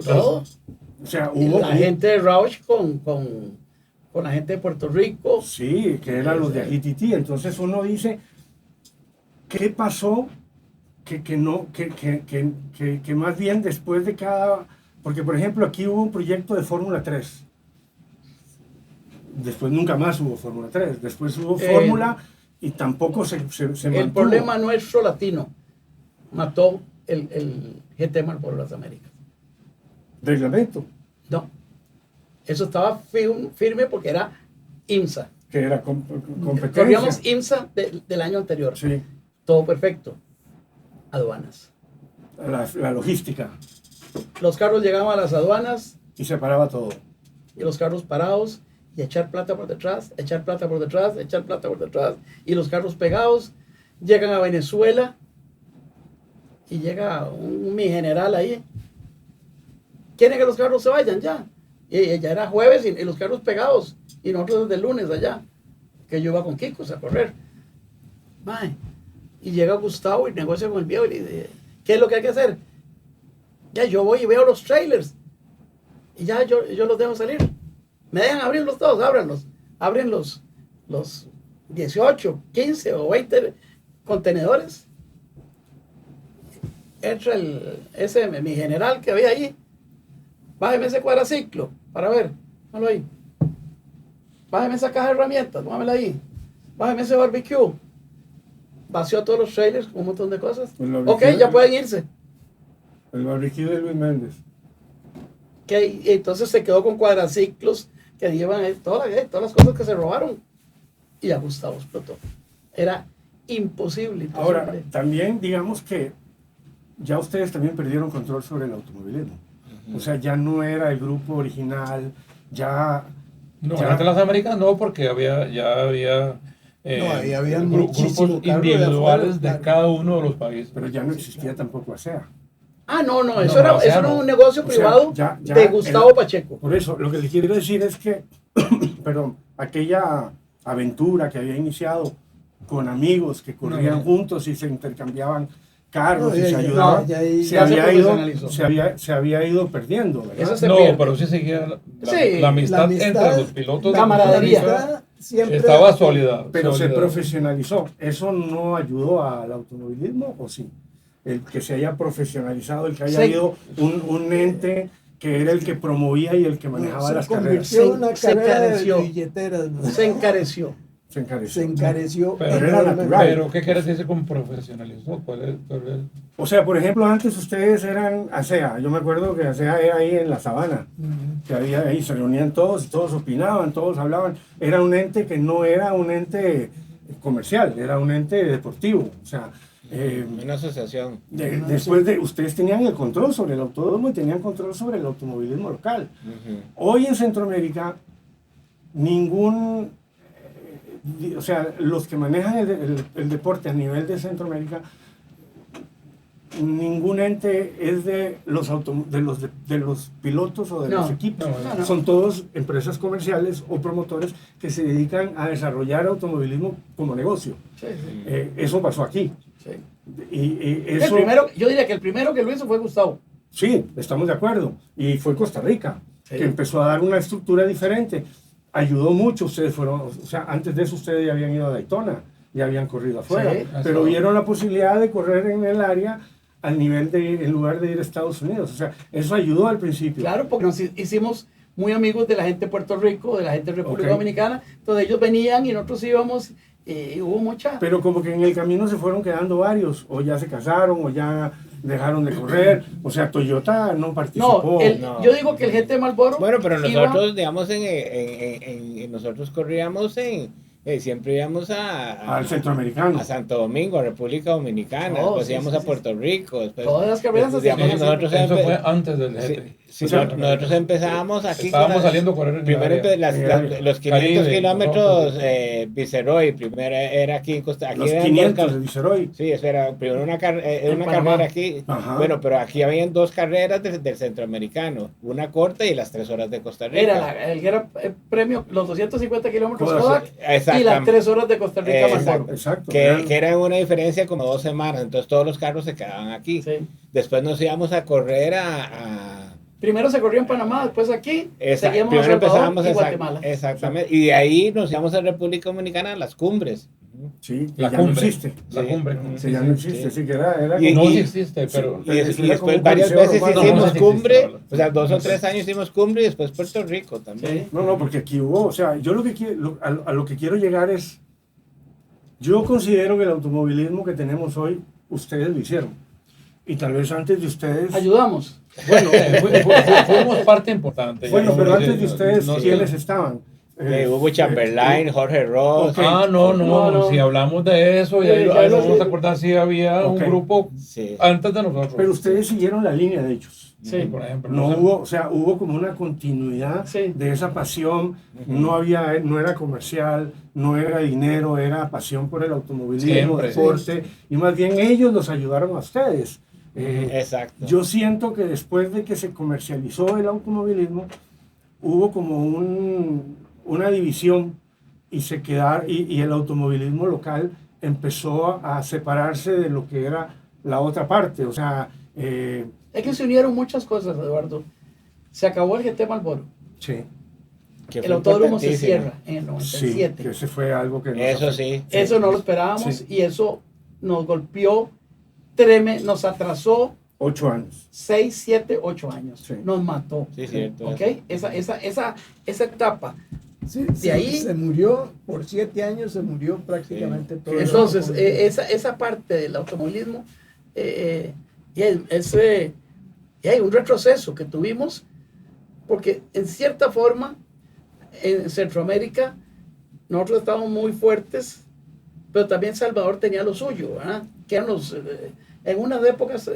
todo. O sea, hubo La gente de Roush con la gente de Puerto Rico. Sí, que eran los de AGTT. Entonces uno dice, ¿qué pasó? Que más bien después de cada... Porque, por ejemplo, aquí hubo un proyecto de Fórmula 3. Después nunca más hubo Fórmula 3. Después hubo Fórmula y tampoco se El mantuvo. problema nuestro latino mató el GT por las Américas. Reglamento, No. Eso estaba firme porque era IMSA. que era competencia. Corríamos IMSA del año anterior. Sí, Todo perfecto. Aduanas. la logística. Los carros llegaban a las aduanas Y se paraba todo. y los carros parados y echar plata por detrás, echar plata por detrás, echar plata por detrás y los carros pegados. Llegan a Venezuela y llega mi general ahí. Quieren que los carros se vayan ya. Y ya era jueves y los carros pegados y nosotros desde el lunes allá, que yo iba con Kikos a correr. Mae. Y llega Gustavo y negocia con el viejo y le dice, ¿qué es lo que hay que hacer? Ya yo voy y veo los trailers y ya yo los dejo salir. Me dejan abrirlos todos, ábranlos. Abren los 18, 15 o 20 contenedores. Entra mi general que había ahí. Bájeme ese cuadraciclo para ver. Póngalo ahí. Bájeme esa caja de herramientas, póngamela ahí. Bájeme ese barbecue. Vació todos los trailers con un montón de cosas. El barbecue- Ok, ya pueden irse. El barbecue de Luis Méndez. Que entonces se quedó con cuadraciclos que llevan todas las cosas que se robaron. Y a Gustavo explotó. Era imposible. Ahora, también digamos que ya ustedes también perdieron control sobre el automovilismo. O sea, ya no era el grupo original, ya... No, ya- entre las Américas no, porque ya había No, ahí había muchísimo grupos carro de individuales afuera, de claro. cada uno de los países. pero ya no existía tampoco ASEA. no, eso No, era, o sea, eso era no. un negocio O sea, privado ya de Gustavo Pacheco. Por eso, lo que les quiero decir es que, perdón, aquella aventura que había iniciado con amigos que corrían No. juntos y se intercambiaban carros No, y ya- se ya- ayudaban, ya ahí- se, ya se había ido, profesionalizó. se había ido perdiendo, ¿verdad? Eso se No, pierde. pero sí seguía Sí, la amistad la amistad, entre los pilotos. de camaradería. Costa Rica. Siempre Estaba sólida. Pero se sólida. profesionalizó. ¿Eso no ayudó al automovilismo o sí? El que se haya profesionalizado, el que haya Sí. habido un ente que era el que promovía y el que manejaba se las carreras. convirtió en una Se carrera de encareció. billeteras. ¿no? Se encareció. Se encareció. Se encareció. Pero era enormemente. natural. Pero, ¿qué quieres decir con profesionalismo? ¿Cuál es? O sea, por ejemplo, antes ustedes eran ASEA. Yo me acuerdo que ASEA era ahí en la sabana. Que había ahí, se reunían todos y todos opinaban, todos hablaban. Era un ente que no era un ente comercial, era un ente deportivo. O sea, Una asociación. Después de, ustedes tenían el control sobre el autódromo y tenían control sobre el automovilismo local. Hoy en Centroamérica, o sea, los que manejan el deporte a nivel de Centroamérica, ningún ente es de los pilotos o de los equipos. No. Son todos empresas comerciales o promotores que se dedican a desarrollar automovilismo como negocio. Sí, sí. Eso pasó aquí. Sí. Y eso, Yo diría que el primero que lo hizo fue Gustavo. sí, estamos de acuerdo. Y fue Costa Rica, Sí. que empezó a dar una estructura diferente. Ayudó mucho. Ustedes fueron, o sea, antes de eso ustedes ya habían ido a Daytona, ya habían corrido afuera, Sí. pero vieron la posibilidad de correr en el área al nivel en lugar de ir a Estados Unidos. O sea, eso ayudó al principio. Claro, porque nos hicimos muy amigos de la gente de Puerto Rico, de la gente de República Ok. Dominicana. Entonces ellos venían y nosotros íbamos y hubo mucha... Pero como que en el camino se fueron quedando varios, o ya se casaron, o ya dejaron de correr. O sea, Toyota no participó. No. Yo digo que el gente de Marlboro... Bueno, pero iba- nosotros, digamos, nosotros corríamos siempre íbamos Al centroamericano. a Santo Domingo, a República Dominicana, Oh, después sí, íbamos sí, a sí. Puerto Rico. Después, Todas las carreras se digamos, hacían nosotros Eso empe- fue antes del sí, GT. sí, O sea, nosotros empezábamos aquí Estábamos con las- saliendo a correr en el primero área. los 500 Caribe, kilómetros nosotros. Viceroy, primero era aquí en Costa Rica. Los 500 de Viceroy. Sí, eso era primero una En Panamá. carrera aquí. Ajá. Bueno, pero aquí habían dos carreras del centroamericano, una corta y las 3 horas de Costa Rica. Era el premio, los 250 kilómetros Todas, Kodak y exactamente. las 3 horas de Costa Rica Exacto. Marlboro. Exacto. Que era una diferencia como 2 semanas, entonces todos los carros se quedaban aquí. Sí. Después nos íbamos a correr a Primero se corrió en Panamá, después aquí, seguíamos a primero Salvador empezábamos y exact- Guatemala. exactamente, y de ahí nos íbamos a República Dominicana a las cumbres. Sí, y La ya no cumbre. existe. La Sí. cumbre. Sí, Sí, ya no existe. Sí, que era Y- No, como- sí existe, pero... Y, Eso y era como después un varias coliseo veces romano. hicimos No, no, sí cumbre, existe, o sea, 2 o no, 3 sí. años hicimos cumbre y después Puerto Rico también. Sí. No, porque aquí hubo, o sea, yo lo que quiero, a lo que quiero llegar es, yo considero que el automovilismo que tenemos hoy, ustedes lo hicieron. Y tal vez antes de ustedes, Ayudamos. bueno, Fuimos parte importante. bueno, pero Digamos, antes de ustedes, no sé. ¿quiénes estaban? Hugo Chamberlain, Jorge Ross. Ok. Ah, no, si hablamos de eso, Sí, ahí ya nos lo vamos sé. a acordar si había Ok. un grupo Sí. antes de nosotros. Pero ustedes siguieron la línea de ellos. Sí. Por ejemplo, No sé. hubo, o sea, hubo como una continuidad Sí. de esa pasión. No era comercial, no era dinero, era pasión por el automovilismo, Siempre, deporte. Y más bien ellos los ayudaron a ustedes. Exacto. Yo siento que después de que se comercializó el automovilismo, hubo como una división y el automovilismo local empezó a separarse de lo que era la otra parte. O sea, Es que se unieron muchas cosas, Eduardo. Se acabó el GT Marlboro. sí, Que El fue autódromo se importantísimo. cierra en el sí, 97. que ese fue algo que nos Eso afectó. sí. Eso no lo esperábamos Sí. y eso nos golpeó, nos atrasó 8 años. 6, 7, 8 años. Sí. Nos mató. Sí, cierto. ¿Ok? Esa etapa. Sí, De ahí- se murió, por 7 años se murió prácticamente todo. el Entonces, automovilismo. esa parte del automovilismo, y hay un retroceso que tuvimos, porque en cierta forma, en Centroamérica, nosotros estábamos muy fuertes, pero también Salvador tenía lo suyo, ¿verdad? Que eran en unas épocas,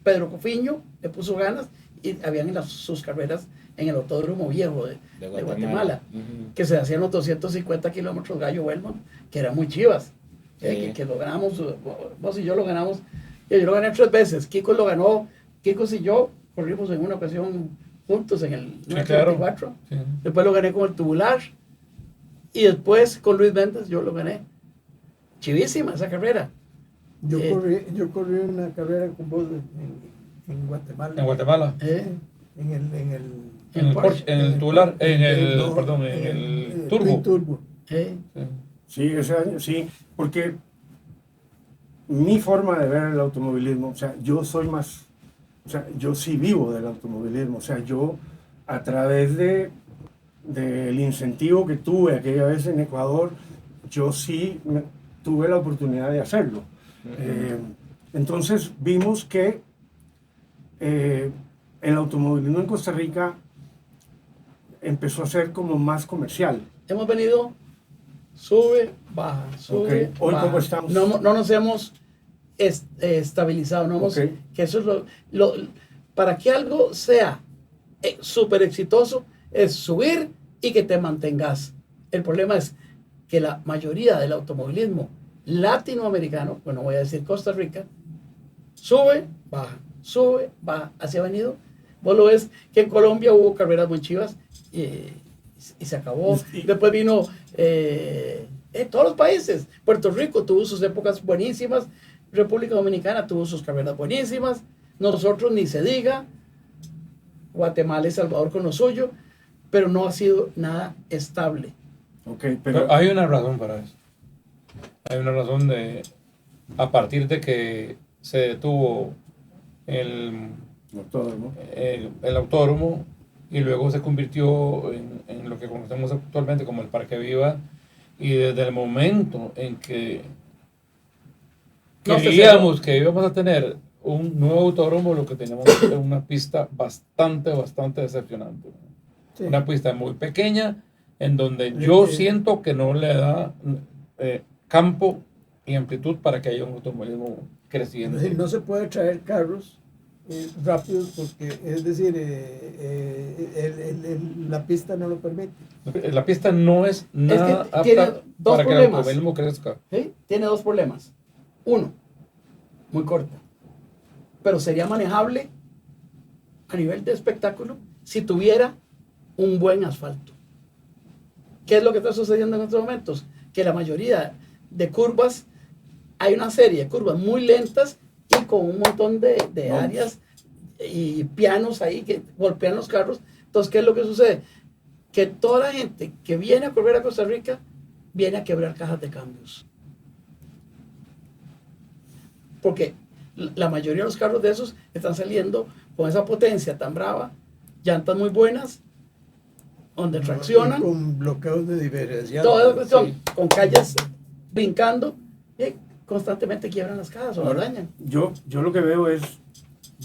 Pedro Cofiño le puso ganas y habían sus carreras en el autódromo viejo de Guatemala, Ujú. que se hacían los 250 kilómetros Gallo Belmont, que eran muy chivas, Sí. que lo ganamos, vos y yo lo ganamos, yo lo gané 3 veces, Kiko lo ganó, Kiko y yo corrimos en una ocasión juntos en el Sí, 94, Sí. después lo gané con el tubular, y después con Luis Méndez yo lo gané. Chivísima esa carrera. Yo corrí una carrera con vos en Guatemala. En Guatemala. En el En el Porsche, en el tubular, no, perdón, en el Twin turbo. Turbo. Sí. Sí, ese año, sí, porque mi forma de ver el automovilismo, o sea, yo soy más, o sea, yo sí vivo del automovilismo, o sea, yo a través del incentivo que tuve aquella vez en Ecuador, yo sí tuve la oportunidad de hacerlo. Entonces vimos que el automovilismo en Costa Rica empezó a ser como más comercial. Hemos venido, sube, baja, sube, Ok. Hoy, baja. ¿cómo estamos? No nos hemos estabilizado, no hemos, Ok. que eso es para que algo sea súper exitoso, es subir y que te mantengas. El problema es que la mayoría del automovilismo latinoamericano, bueno, voy a decir Costa Rica, sube, baja, así ha venido. Vos lo ves que en Colombia hubo carreras muy chivas y se acabó. Y- Después vino todos los países. Puerto Rico tuvo sus épocas buenísimas, República Dominicana tuvo sus carreras buenísimas, nosotros ni se diga, Guatemala y Salvador con lo suyo, pero no ha sido nada estable. Ok, Pero pero hay una razón para eso. Hay una razón a partir de que se detuvo el, autódromo. el autódromo y luego se convirtió en lo que conocemos actualmente como el Parque Viva, y desde el momento en que No, se creíamos que íbamos a tener un nuevo autódromo, lo que teníamos era una pista bastante decepcionante. Sí. Una pista muy pequeña en donde yo Eh, siento que no le da campo y amplitud para que haya un automovilismo Es creciente. decir, no se puede traer carros rápidos porque, es decir, la pista no lo permite. La pista no es nada tiene apta dos para que el problemas. automovilismo crezca. ¿Sí? Tiene dos problemas. Uno, muy corta, pero sería manejable a nivel de espectáculo si tuviera un buen asfalto. ¿Qué es lo que está sucediendo en estos momentos? Que la mayoría de curvas, hay una serie de curvas muy lentas y con un montón de Vamos. áreas y pianos ahí que golpean los carros. Entonces, ¿qué es lo que sucede? Que toda la gente que viene a correr a Costa Rica viene a quebrar cajas de cambios. Porque la mayoría de los carros de esos están saliendo con esa potencia tan brava, llantas muy buenas, donde traccionan, Y con bloqueos de diferencial. toda esa cuestión, Sí. con calles brincando, y constantemente quiebran las cajas o las Ahora, dañan. yo lo que veo es,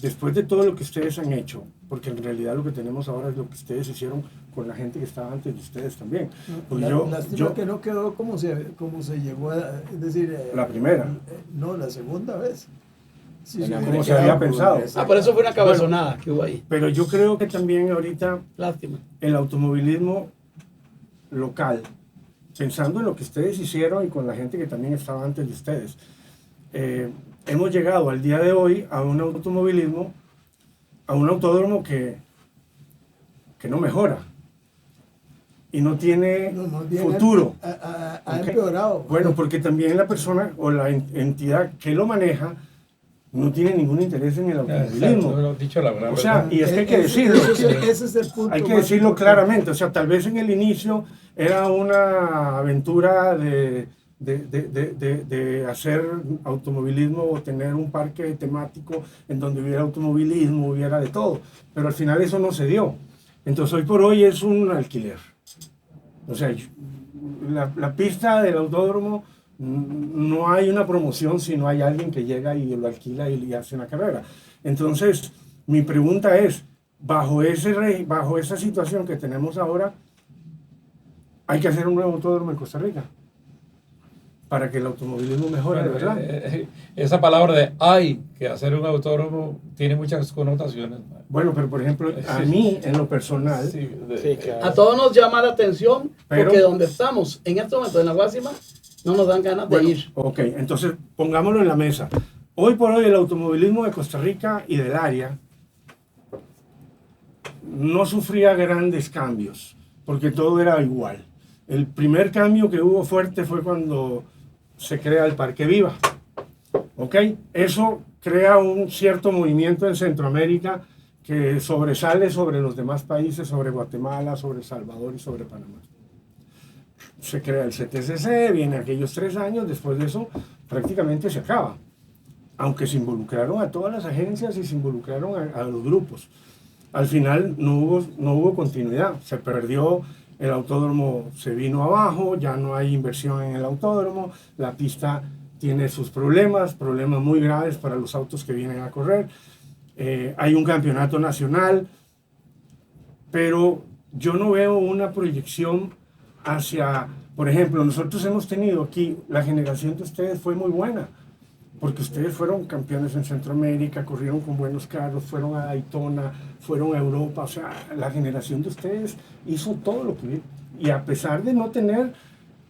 después de todo lo que ustedes han hecho, porque en realidad lo que tenemos ahora es lo que ustedes hicieron con la gente que estaba antes de ustedes también. Porque Lástima que no quedó como se llegó a, es decir, La primera. No, la segunda vez. Sí, Como hubiera se había quedado pensado. esa- Ah, por eso fue una cabezonada que hubo ahí. Pero yo creo que también ahorita Lástima. el automovilismo local, pensando en lo que ustedes hicieron y con la gente que también estaba antes de ustedes, hemos llegado al día de hoy a un automovilismo, a un autódromo que no mejora y no tiene No, más bien futuro. ha Ok. empeorado. Bueno, porque también la persona o la entidad que lo maneja no tiene ningún interés en el Exacto, automovilismo. lo dicho la verdad. O sea, y es que hay que Ese- decirlo. ese es el punto Hay que más decirlo importante. claramente, o sea, tal vez en el inicio era una aventura de hacer automovilismo o tener un parque temático en donde hubiera automovilismo, hubiera de todo, pero al final eso no se dio. Entonces hoy por hoy es un alquiler. O sea, la pista del autódromo no hay una promoción si no hay alguien que llega y lo alquila y le hace una carrera. Entonces, mi pregunta es, bajo esa situación que tenemos ahora, hay que hacer un nuevo autódromo en Costa Rica para que el automovilismo mejore, de Bueno, verdad. esa palabra de hay que hacer un autódromo tiene muchas connotaciones. Bueno, pero por ejemplo, a mí, en lo personal, Sí, Sí, claro. A todos nos llama la atención Pero- porque donde estamos en este momento en la Guásima no nos dan ganas de bueno, ir. ok, entonces pongámoslo en la mesa. Hoy por hoy el automovilismo de Costa Rica y del área no sufría grandes cambios, porque todo era igual. El primer cambio que hubo fuerte fue cuando se crea el Parque Viva. ¿Ok? Eso crea un cierto movimiento en Centroamérica que sobresale sobre los demás países, sobre Guatemala, sobre El Salvador y sobre Panamá. Se crea el CTCC, viene aquellos 3 años, después de eso prácticamente se acaba. Aunque se involucraron a todas las agencias y se involucraron a los grupos. Al final no hubo continuidad, se perdió, el autódromo se vino abajo, ya no hay inversión en el autódromo, la pista tiene sus problemas muy graves para los autos que vienen a correr. Hay un campeonato nacional, pero yo no veo una proyección hacia, por ejemplo, nosotros hemos tenido aquí, la generación de ustedes fue muy buena. porque ustedes fueron campeones en Centroamérica, corrieron con buenos carros, fueron a Daytona, fueron a Europa, o sea, la generación de ustedes hizo todo lo que... Y a pesar de no tener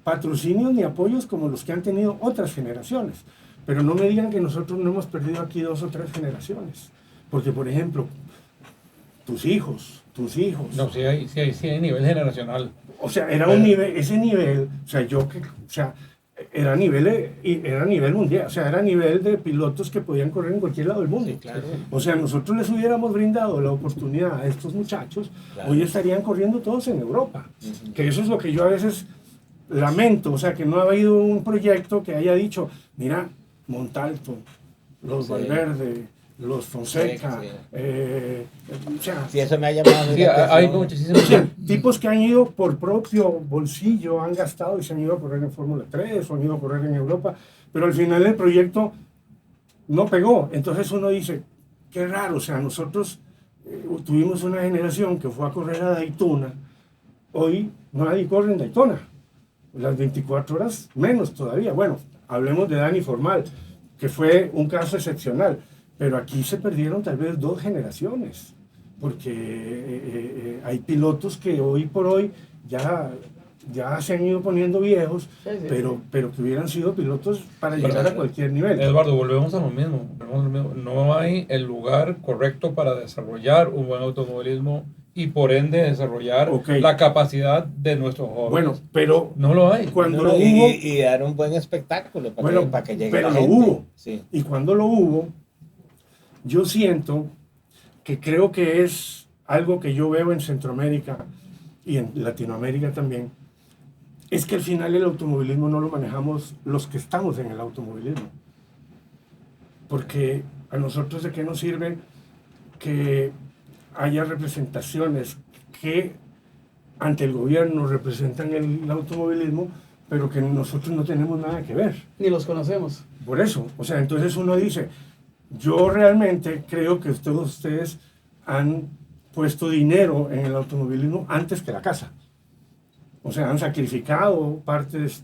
patrocinios ni apoyos como los que han tenido otras generaciones. Pero no me digan que nosotros no hemos perdido aquí 2 o 3 generaciones. Porque, por ejemplo, tus hijos. No, sí hay nivel generacional. O sea, era un nivel, ese nivel, o sea, era nivel mundial, o sea, era nivel de pilotos que podían correr en cualquier lado del mundo. Sí, claro. O sea, nosotros les hubiéramos brindado la oportunidad a estos muchachos, Claro. hoy estarían corriendo todos en Europa. Que eso es lo que yo a veces lamento, o sea, que no ha habido un proyecto que haya dicho, mira, Montalto, los Sí. Valverde, los Fonseca, Sí. o sea, Sí, eso me ha llamado. Sí, la hay atención. muchísimos. o sea, tipos que han ido por propio bolsillo, han gastado y se han ido a correr en Fórmula 3 o han ido a correr en Europa, pero al final el proyecto no pegó. Entonces uno dice, qué raro, o sea, nosotros tuvimos una generación que fue a correr a Daytona, hoy nadie corre en Daytona, las 24 horas menos todavía. Bueno, hablemos de Dani Formal, que fue un caso excepcional, pero aquí se perdieron tal vez 2 generaciones, porque hay pilotos que hoy por hoy ya se han ido poniendo viejos, Sí, sí, pero que hubieran sido pilotos para Pero, llegar a cualquier nivel. Eduardo, volvemos a lo mismo. No hay el lugar correcto para desarrollar un buen automovilismo y por ende desarrollar Ok. la capacidad de nuestros jóvenes. Bueno, pero no lo hay. cuando No, lo y, hubo, y dar un buen espectáculo para, Bueno, para que llegue pero la lo gente. hubo. Sí. y cuando lo hubo, yo siento que creo que es algo que yo veo en Centroamérica y en Latinoamérica también, es que al final el automovilismo no lo manejamos los que estamos en el automovilismo. Porque a nosotros de qué nos sirve que haya representaciones que ante el gobierno representan el automovilismo, pero que nosotros no tenemos nada que ver. Ni los conocemos. Por eso, o sea, entonces uno dice, yo realmente creo que todos ustedes han puesto dinero en el automovilismo antes que la casa. O sea, han sacrificado partes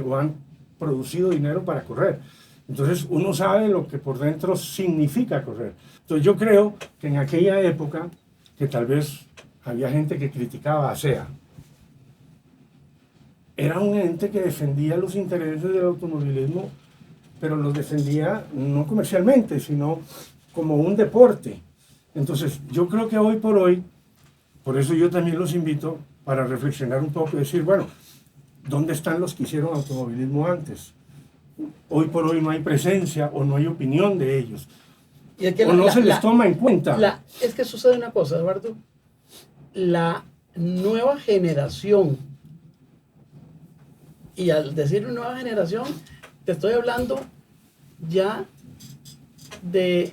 o han producido dinero para correr. Entonces uno sabe lo que por dentro significa correr. Entonces yo creo que en aquella época, que tal vez había gente que criticaba a SEA, era un ente que defendía los intereses del automovilismo, pero los defendía no comercialmente, sino como un deporte. Entonces, yo creo que hoy por hoy, por eso yo también los invito para reflexionar un poco y decir, bueno, ¿dónde están los que hicieron automovilismo antes? Hoy por hoy no hay presencia o no hay opinión de ellos. Y es que O no se les toma en cuenta. Es que sucede una cosa, Eduardo. La nueva generación, y al decir nueva generación, te estoy hablando ya de,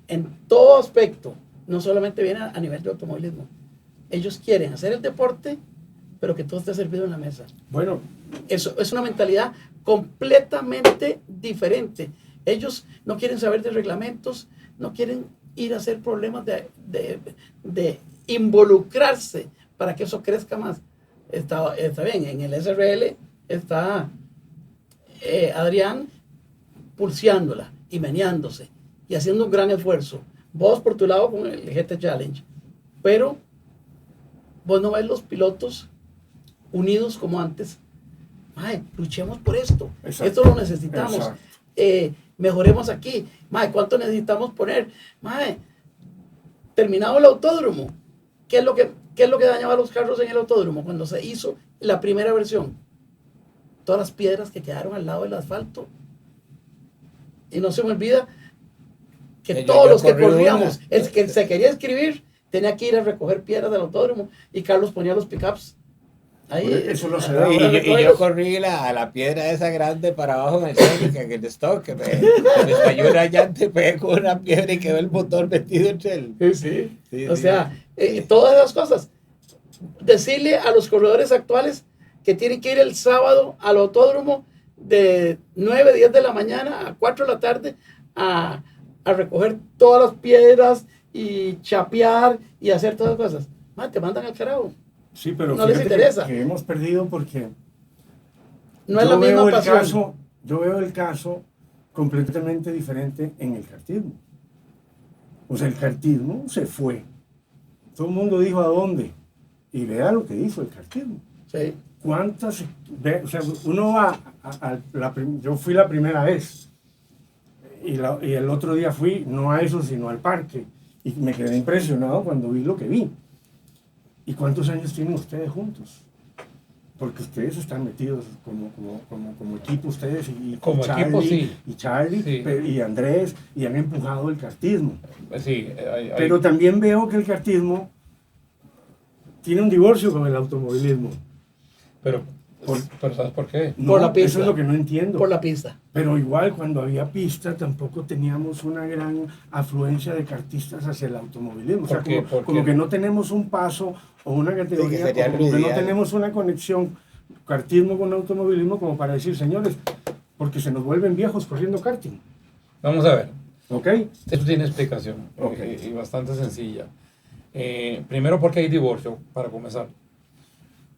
en todo aspecto, no solamente viene a nivel de automovilismo. Ellos quieren hacer el deporte, pero que todo esté servido en la mesa. Bueno, Eso es una mentalidad completamente diferente. Ellos no quieren saber de reglamentos, no quieren ir a hacer problemas de involucrarse para que eso crezca más. Está bien, en el SRL está Adrián pulseándola y meneándose y haciendo un gran esfuerzo. Vos por tu lado con el GT Challenge, pero vos no ves los pilotos unidos como antes. Mae, luchemos por esto. Exacto. Esto lo necesitamos. Exacto. Mejoremos aquí. Mae, ¿cuánto necesitamos poner? Mae, terminado el autódromo. ¿Qué es lo que dañaba los carros en el autódromo cuando se hizo la primera versión? Todas las piedras que quedaron al lado del asfalto. Y no se me olvida que Yo todos los que corrí corríamos, una. el que se quería inscribir, tenía que ir a recoger piedras del autódromo y Carlos ponía los pickups. Ahí, Eso no se ahora da. Y yo recuerdos. corrí la piedra esa grande para abajo en el Técnica, en el stock, que se me estalló una llanta y pegué con una piedra y quedó el motor metido entre el... Sí, O sí. sea, todas esas cosas. Decirle a los corredores actuales que tienen que ir el sábado al autódromo de 9, 10 de la mañana a 4 de la tarde a recoger todas las piedras y chapear y hacer todas las cosas. Man, te mandan al carajo. sí, pero No les fíjate interesa. que hemos perdido porque No es la misma pasión. yo veo el caso completamente diferente en el kartismo. O sea, el kartismo se fue. Todo el mundo dijo a dónde. Y vea lo que hizo el kartismo. Sí. ¿Cuántas? O sea, uno va yo fui la primera vez. Y el otro día fui, no a eso, sino al parque. Y me quedé impresionado cuando vi lo que vi. ¿Y cuántos años tienen ustedes juntos? Porque ustedes están metidos como equipo, ustedes y Como Charlie, equipo, sí. y Charlie, Sí. y Andrés, y han empujado el kartismo. Sí, Pero también veo que el kartismo tiene un divorcio con el automovilismo. pero ¿sabes por qué? No, Por la pista. eso es lo que no entiendo. Por la pista. Pero igual cuando había pista tampoco teníamos una gran afluencia de kartistas hacia el automovilismo. O sea, ¿Por qué? ¿Por como qué? que no tenemos un paso o una categoría, sería como que no ideal. tenemos una conexión kartismo con automovilismo como para decir, señores, porque se nos vuelven viejos corriendo karting. Vamos a ver. ¿Ok? Eso tiene explicación Ok. y bastante sencilla. Primero, porque hay divorcio, para comenzar.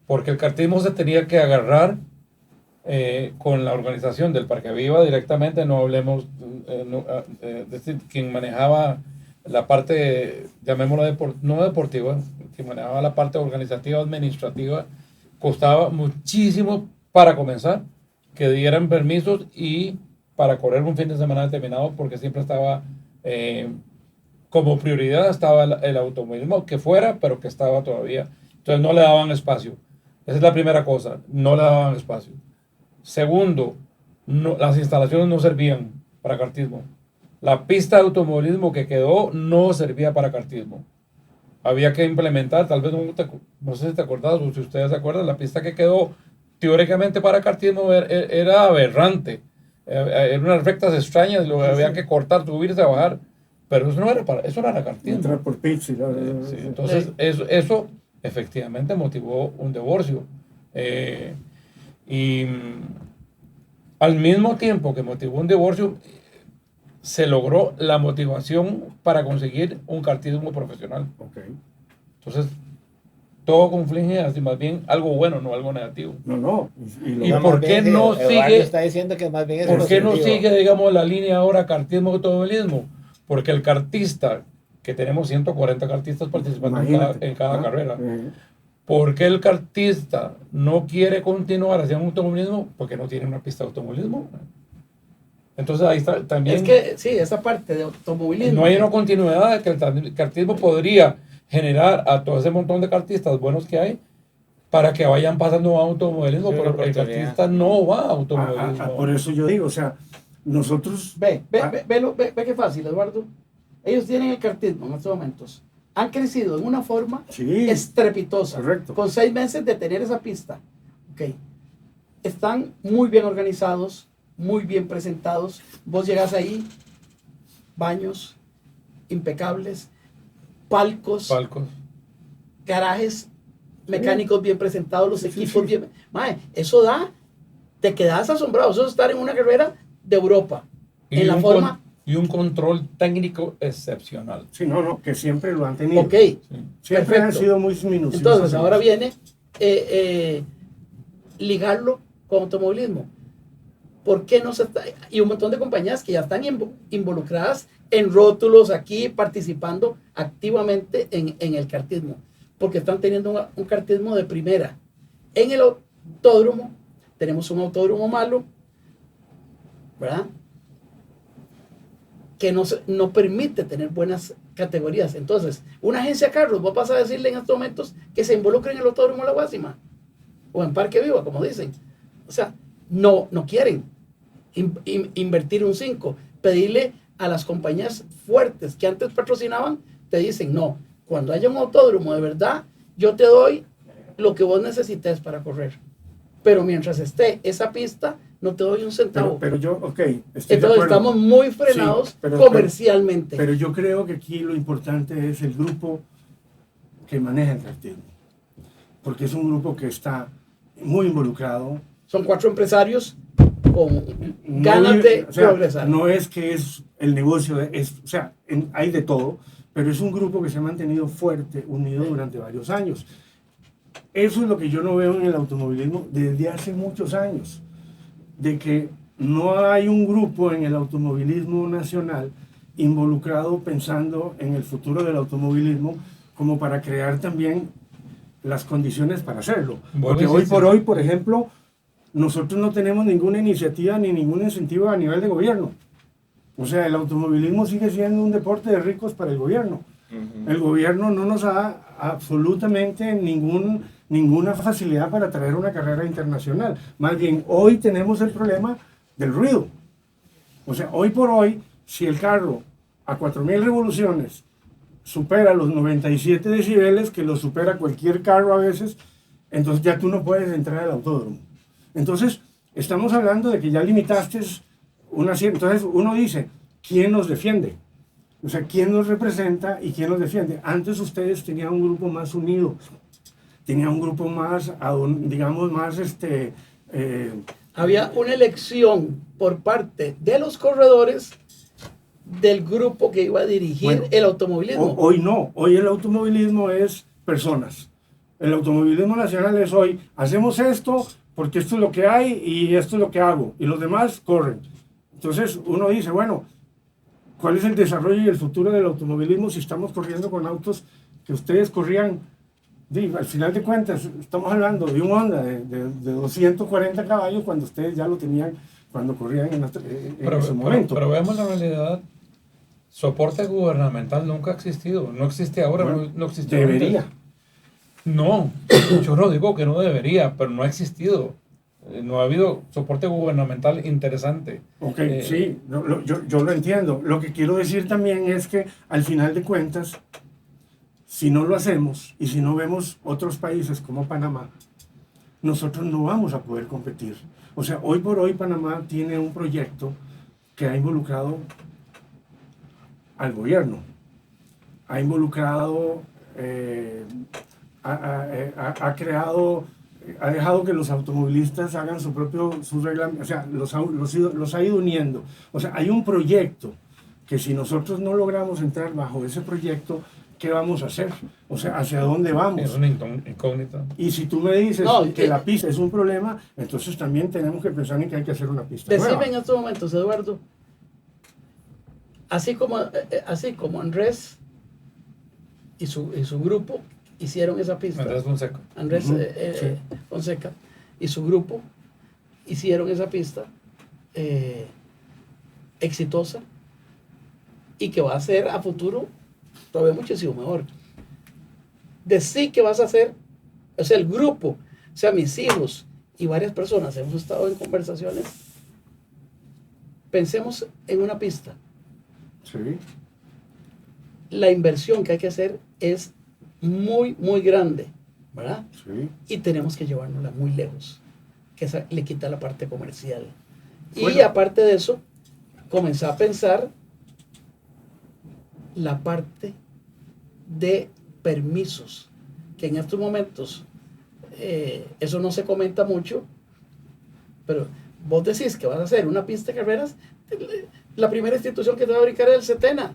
Porque el kartismo se tenía que agarrar con la organización del Parque Viva directamente, no hablemos, es decir, quien manejaba la parte, llamémosla no deportiva, quien manejaba la parte organizativa, administrativa, costaba muchísimo para comenzar, que dieran permisos y para correr un fin de semana determinado, porque siempre estaba, como prioridad estaba el automovilismo, que fuera, pero que estaba todavía. Entonces no le daban espacio. Esa es la primera cosa, no le daban espacio. Segundo, las instalaciones no servían para kartismo. La pista de automovilismo que quedó no servía para kartismo. Había que implementar, tal vez no sé si te acordás o si ustedes se acuerdan, la pista que quedó teóricamente para kartismo era aberrante. Eran unas rectas extrañas, había que cortar, subirse, bajar. Pero eso no era kartismo. Entrar por pits y Sí, entonces, eso efectivamente motivó un divorcio. Y al mismo tiempo que motivó un divorcio, se logró la motivación para conseguir un kartismo profesional. Ok. Entonces, todo conflige hacia más bien algo bueno, no algo negativo. No. ¿Y Más por bien, qué no Eduardo sigue? está diciendo que más bien es ¿Por qué no positivo. sigue, digamos, la línea ahora kartismo-automovilismo? Porque el kartista, que tenemos 140 kartistas participando en cada carrera, ¿por qué el kartista no quiere continuar hacia un automovilismo? Porque no tiene una pista de automovilismo. Entonces ahí está también. Es que, sí, esa parte de automovilismo. No hay una continuidad de que el kartismo podría generar a todo ese montón de kartistas buenos que hay para que vayan pasando a automovilismo, Sí, pero una el oportunidad. kartista no va a automovilismo. Por eso yo digo, o sea, nosotros... Ve qué fácil, Eduardo. Ellos tienen el kartismo en estos momentos. Han crecido en una forma Sí, estrepitosa. correcto. Con 6 meses de tener esa pista. Ok. Están muy bien organizados, muy bien presentados. Vos llegás ahí, baños impecables, palcos, garajes mecánicos bien presentados, los equipos bien. Mae, eso te quedas asombrado. Eso es estar en una carrera de Europa. Y En la forma. y un control técnico excepcional. Sí, que siempre lo han tenido. Ok. Sí. Siempre han perfecto. sido muy minuciosos. Entonces, ahora viene ligarlo con automovilismo. ¿Por qué no se está? Y un montón de compañías que ya están involucradas en rótulos aquí, participando activamente en el kartismo, porque están teniendo un kartismo de primera. En el autódromo, tenemos un autódromo malo, ¿verdad? Que no permite tener buenas categorías. Entonces, una agencia de carros, vos vas a decirle en estos momentos que se involucre en el autódromo La Guásima o en Parque Viva, como dicen. O sea, no quieren invertir un 5. Pedirle a las compañías fuertes que antes patrocinaban, te dicen, no, cuando haya un autódromo de verdad, yo te doy lo que vos necesites para correr. Pero mientras esté esa pista, no te doy un centavo. Pero yo, estoy de Entonces acuerdo. estamos muy frenados Sí, pero- comercialmente. Pero yo creo que aquí lo importante es el grupo que maneja el kartismo. Porque es un grupo que está muy involucrado. Son 4 empresarios con No ganas es- de o sea, progresar. No es que es el negocio, o sea, hay de todo, pero es un grupo que se ha mantenido fuerte, unido durante varios años. Eso es lo que yo no veo en el automovilismo desde hace muchos años. De que no hay un grupo en el automovilismo nacional involucrado pensando en el futuro del automovilismo como para crear también las condiciones para hacerlo. Porque hoy por hoy, por ejemplo, nosotros no tenemos ninguna iniciativa ni ningún incentivo a nivel de gobierno. O sea, el automovilismo sigue siendo un deporte de ricos para el gobierno. El gobierno no nos da absolutamente ninguna facilidad para traer una carrera internacional. Más bien, hoy tenemos el problema del ruido. O sea, hoy por hoy, si el carro a 4.000 revoluciones supera los 97 decibeles, que lo supera cualquier carro a veces, entonces ya tú no puedes entrar al autódromo. Entonces, estamos hablando de que ya limitaste una cierta... Entonces, uno dice, ¿quién nos defiende? O sea, ¿quién nos representa y quién nos defiende? Antes ustedes tenían un grupo más unido, tenían un grupo más, digamos, más Había una elección por parte de los corredores del grupo que iba a dirigir el automovilismo. Hoy no, hoy el automovilismo es personas. El automovilismo nacional es hoy, hacemos esto porque esto es lo que hay y esto es lo que hago, y los demás corren. Entonces uno dice, bueno, ¿cuál es el desarrollo y el futuro del automovilismo si estamos corriendo con autos que ustedes corrían? Al final de cuentas, estamos hablando de un Honda de 240 caballos cuando ustedes ya lo tenían cuando corrían en ese momento. Pero vemos la realidad. Soporte gubernamental nunca ha existido. No existe ahora, Bueno, no existió debería. antes. No, yo no digo que no debería, pero no ha existido. No ha habido soporte gubernamental interesante. Ok, sí, yo lo entiendo. Lo que quiero decir también es que al final de cuentas, si no lo hacemos y si no vemos otros países como Panamá, nosotros no vamos a poder competir. O sea, hoy por hoy Panamá tiene un proyecto que ha involucrado al gobierno, ha involucrado, ha creado, ha dejado que los automovilistas hagan sus reglamentos, o sea, los ha ido uniendo. O sea, hay un proyecto que si nosotros no logramos entrar bajo ese proyecto, ¿qué vamos a hacer? O sea, ¿hacia dónde vamos? Es una incógnita. Y si tú me dices que la pista es un problema, entonces también tenemos que pensar en que hay que hacer una pista nueva. Decime en estos momentos, Eduardo, así como Andrés y su grupo hicieron esa pista. Andrés Fonseca. Andrés Sí. Fonseca y su grupo hicieron esa pista exitosa y que va a ser a futuro todavía muchísimo mejor. Decir que vas a hacer, o sea, el grupo, o sea, mis hijos y varias personas hemos estado en conversaciones. Pensemos en una pista. Sí. La inversión que hay que hacer es muy, muy grande, ¿verdad? Sí. Y tenemos que llevárnosla muy lejos, que esa le quita la parte comercial. Y Bueno. aparte de eso, comenzar a pensar la parte de permisos, que en estos momentos eso no se comenta mucho, pero vos decís que vas a hacer una pista de carreras, la primera institución que te va a brincar es el SETENA,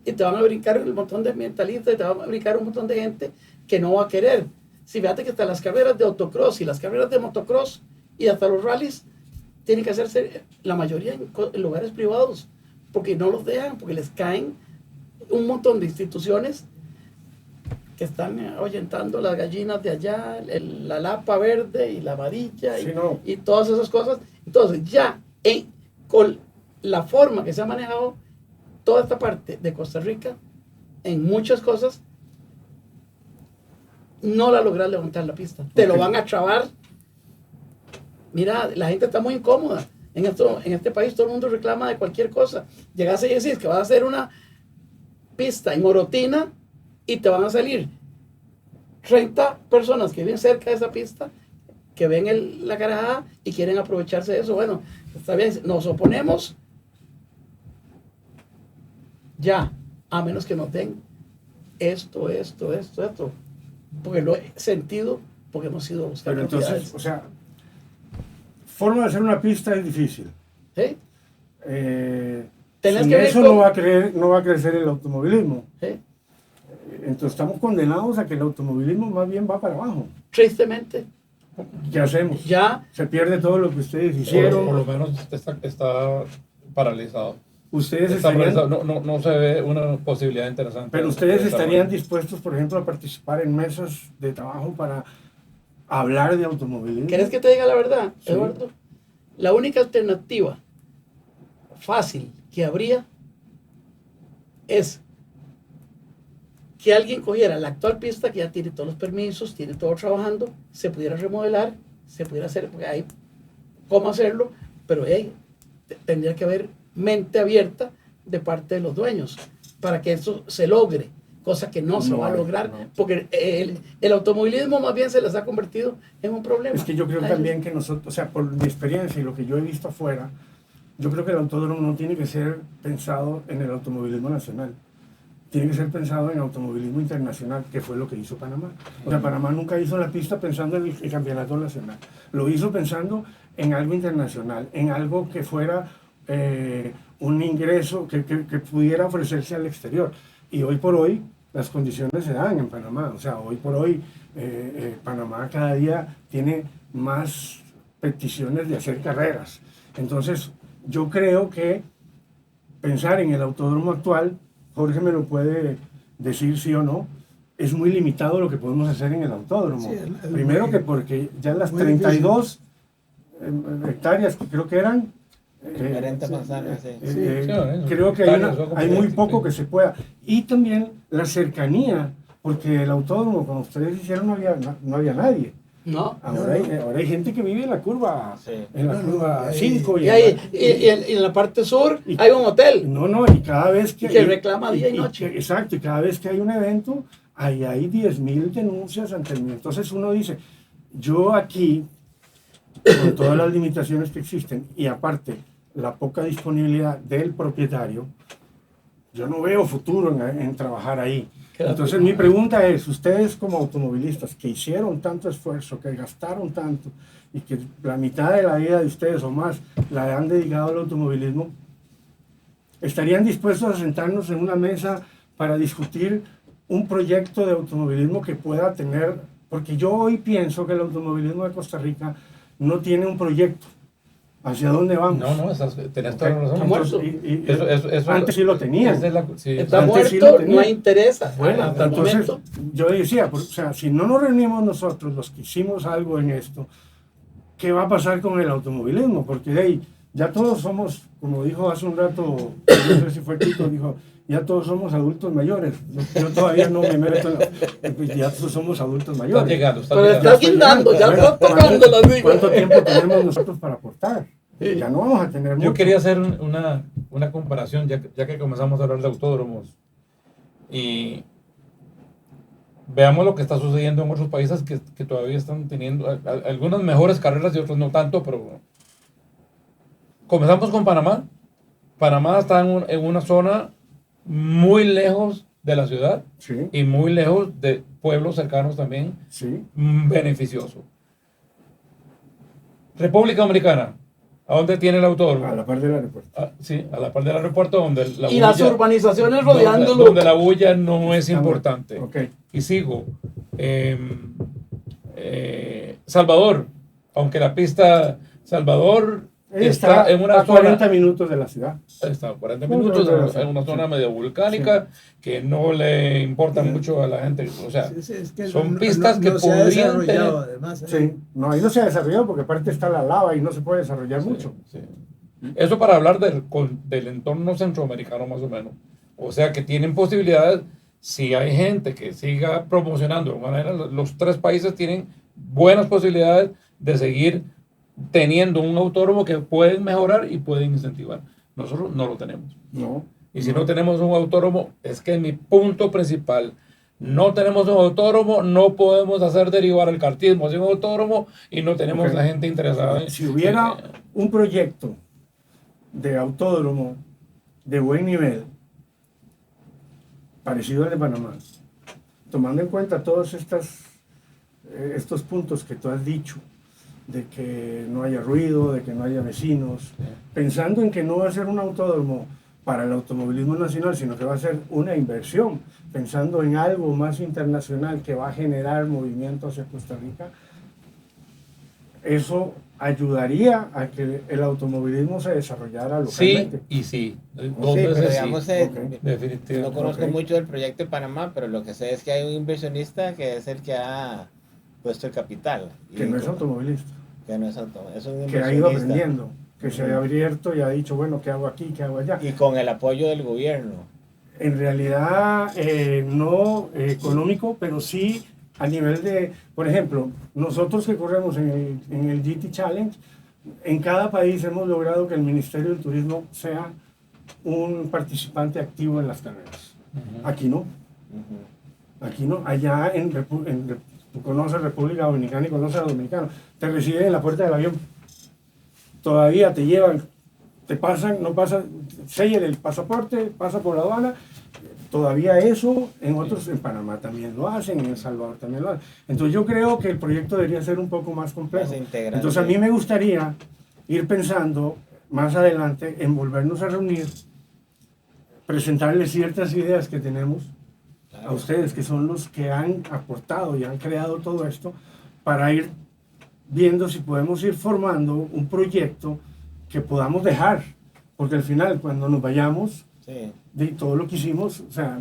y te van a brincar un montón de ambientalistas, y te van a brincar un montón de gente que no va a querer. Si fíjate que hasta las carreras de autocross y las carreras de motocross y hasta los rallies tienen que hacerse la mayoría en lugares privados, porque no los dejan, porque les caen un montón de instituciones que están ahuyentando las gallinas de allá, la lapa verde y la amarilla Sí, no. y todas esas cosas. Entonces ya con la forma que se ha manejado toda esta parte de Costa Rica, en muchas cosas, no la logras levantar la pista. Te lo van a trabar. Mira, la gente está muy incómoda. En este país todo el mundo reclama de cualquier cosa. Llegas y decís que vas a hacer una pista en Orotina y te van a salir 30 personas que viven cerca de esa pista, que ven la carajada y quieren aprovecharse de eso. Bueno, está bien, nos oponemos ya, a menos que nos den esto, porque lo he sentido, porque hemos ido a buscar Pero entonces, propiedades. o sea, forma de hacer una pista es difícil. ¿Sí? Tenés Sin que ver eso con- no va a crecer el automovilismo. ¿Sí? Entonces estamos condenados a que el automovilismo más bien va para abajo. Tristemente, ¿Qué hacemos? Ya, Se pierde todo lo que ustedes Por hicieron. lo menos está paralizado. Ustedes Está paralizado. estarían, No se ve una posibilidad interesante. pero de ustedes desarrollo. estarían dispuestos, por ejemplo, a participar en mesas de trabajo para hablar de automovilismo. ¿querés que te diga la verdad, Sí. Eduardo? La única alternativa fácil que habría es que alguien cogiera la actual pista que ya tiene todos los permisos, tiene todo trabajando, se pudiera remodelar, se pudiera hacer, porque hay cómo hacerlo, pero tendría que haber mente abierta de parte de los dueños para que eso se logre, cosa que no se No va a hay, lograr, no. porque el automovilismo más bien se les ha convertido en un problema. Es que yo creo A también ellos. que nosotros, o sea, por mi experiencia y lo que yo he visto afuera, yo creo que el autódromo no tiene que ser pensado en el automovilismo nacional. Tiene que ser pensado en automovilismo internacional, que fue lo que hizo Panamá. O sea, Panamá nunca hizo la pista pensando en el campeonato nacional. Lo hizo pensando en algo internacional, en algo que fuera un ingreso que pudiera ofrecerse al exterior. Y hoy por hoy las condiciones se dan en Panamá. O sea, hoy por hoy Panamá cada día tiene más peticiones de hacer carreras. Entonces, yo creo que pensar en el autódromo actual, Jorge me lo puede decir sí o no, es muy limitado lo que podemos hacer en el autódromo. Sí, es Primero muy- que porque ya las muy 32 hectáreas que creo que eran, 40 manzanas, sí. creo que hay muy poco que se... se pueda. Y también la cercanía, porque el autódromo cuando ustedes hicieron no había nadie. ¿No? Ahora hay gente que vive en la curva, Sí. en la No, no, curva ahí- 5 Y, en la parte sur y- hay un hotel. no, y cada vez que... Que reclama día y noche. Exacto, y cada vez que hay un evento, ahí hay 10.000 denuncias ante mí. Entonces uno dice, yo aquí, con todas las limitaciones que existen, y aparte la poca disponibilidad del propietario, yo no veo futuro en trabajar ahí. Claro. Entonces mi pregunta es, ustedes como automovilistas que hicieron tanto esfuerzo, que gastaron tanto, y que la mitad de la vida de ustedes o más la han dedicado al automovilismo, ¿estarían dispuestos a sentarnos en una mesa para discutir un proyecto de automovilismo que pueda tener, porque yo hoy pienso que el automovilismo de Costa Rica no tiene un proyecto? ¿Hacia dónde vamos? Tenés toda la razón. Está muerto. Eso- Antes sí lo tenía. esa es la- sí, Está Antes sí muerto, lo tenía. no hay interés. Bueno, hasta el entonces momento. yo decía, o sea, si no nos reunimos nosotros, los que hicimos algo en esto, ¿qué va a pasar con el automovilismo? Porque de ahí ya todos somos, como dijo hace un rato, no sé si fue Tito, dijo, ya todos somos adultos mayores. Yo todavía no me meto en pues ya todos somos adultos Estás mayores. llegando, estás Pero llegando. estás guindando, ya Bueno, estás tocando las digo. ¿Cuánto tiempo tenemos nosotros para aportar? Sí. Ya no vamos a tener mucho. Yo quería hacer una comparación, ya que comenzamos a hablar de autódromos. Y veamos lo que está sucediendo en otros países que todavía están teniendo algunas mejores carreras y otros no tanto, pero comenzamos con Panamá. Panamá está en una zona muy lejos de la ciudad Sí, y muy lejos de pueblos cercanos también, sí. beneficioso. República Dominicana, ¿a dónde tiene el autódromo? A la par del aeropuerto. Sí, a la par del aeropuerto donde la Y las bulla- urbanizaciones donde- rodeándolo. donde la bulla no es importante. Ok. Y sigo. Salvador, aunque la pista Salvador está en una a 40 zona, minutos de la ciudad. está a 40 Bueno, minutos pero- en una zona medio volcánica que no le importa mucho a la gente. O sea, Sí, sí, es que son pistas que se ha podrían desarrollado, tener- además, Sí, no, ahí no se ha desarrollado porque aparte está la lava y no se puede desarrollar mucho. sí. Eso para hablar del entorno centroamericano más o menos. O sea que tienen posibilidades, si hay gente que siga promocionando de manera, los tres países tienen buenas posibilidades de seguir teniendo un autódromo que pueden mejorar y pueden incentivar. Nosotros no lo tenemos. No. Y si no tenemos un autódromo, es que mi punto principal, no tenemos un autódromo, no podemos hacer derivar el kartismo sin un autódromo y no tenemos Ok. la gente interesada en... Si hubiera un proyecto de autódromo de buen nivel, parecido al de Panamá, tomando en cuenta todos estos puntos que tú has dicho, de que no haya ruido, de que no haya vecinos, pensando en que no va a ser un autódromo para el automovilismo nacional, sino que va a ser una inversión, pensando en algo más internacional que va a generar movimiento hacia Costa Rica, eso ayudaría a que el automovilismo se desarrollara Sí localmente. y sí. Sí, Dos veces pero sí. digamos, Ok. Definitivamente. no conozco Ok. mucho del proyecto de Panamá, pero lo que sé es que hay un inversionista que es el que ha puesto el capital. Que no es automovilista, Que no es es un que ha ido inversionista. aprendiendo, que se ha Ujú. abierto y ha dicho, bueno, ¿qué hago aquí? ¿Qué hago allá? Y con el apoyo del gobierno. En realidad, no económico, pero sí a nivel de, por ejemplo, nosotros que corremos en el GT Challenge, en cada país hemos logrado que el Ministerio del Turismo sea un participante activo en las carreras. Ujú. Aquí no. Ujú. Aquí no, allá tú conoces República Dominicana y conoces a Dominicano, te reciben en la puerta del avión, todavía te llevan, te pasan, no pasan, sellan el pasaporte, pasa por la aduana, todavía eso, en otros, en Panamá también lo hacen, en El Salvador también lo hacen. Entonces yo creo que el proyecto debería ser un poco más complejo. Más integral, Entonces a sí. mí me gustaría ir pensando más adelante en volvernos a reunir, presentarles ciertas ideas que tenemos a ustedes, que son los que han aportado y han creado todo esto, para ir viendo si podemos ir formando un proyecto que podamos dejar, porque al final cuando nos vayamos Sí. de todo lo que hicimos, o sea,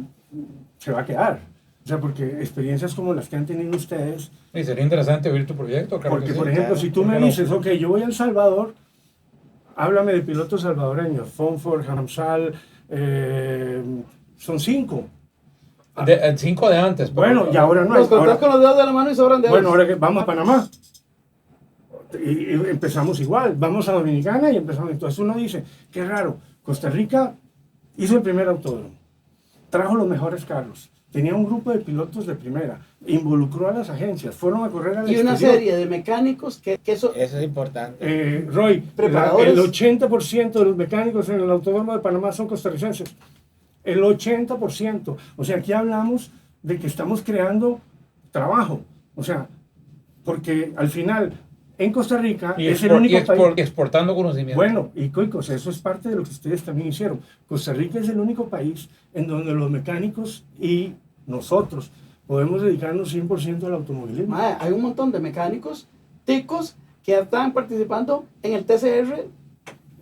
se va a quedar. O sea, porque experiencias como las que han tenido ustedes, Y sería interesante oír tu proyecto, claro porque que por sí. ejemplo, claro. si tú ¿Por me qué no? dices, ok, yo voy a El Salvador, háblame de pilotos salvadoreños, Fonford, Hamsal, son 5. El 5 de antes. pero- Bueno, y ahora no hay. Los contás Ahora, con los dedos de la mano y sobran dedos. bueno, ahora que vamos a Panamá. Y empezamos igual, vamos a Dominicana y empezamos. Entonces uno dice, qué raro, Costa Rica hizo el primer autódromo, trajo los mejores carros, tenía un grupo de pilotos de primera, involucró a las agencias, fueron a correr al Y una exterior. serie de mecánicos que eso... Eso es importante. Roy, Preparadores. el 80% de los mecánicos en el autódromo de Panamá son costarricenses. El 80%. O sea, aquí hablamos de que estamos creando trabajo. O sea, porque al final, en Costa Rica Y, es el único país. exportando conocimiento. Bueno, y Coicos, eso es parte de lo que ustedes también hicieron. Costa Rica es el único país en donde los mecánicos y nosotros podemos dedicarnos 100% al automovilismo. Mae, hay un montón de mecánicos ticos que están participando en el TCR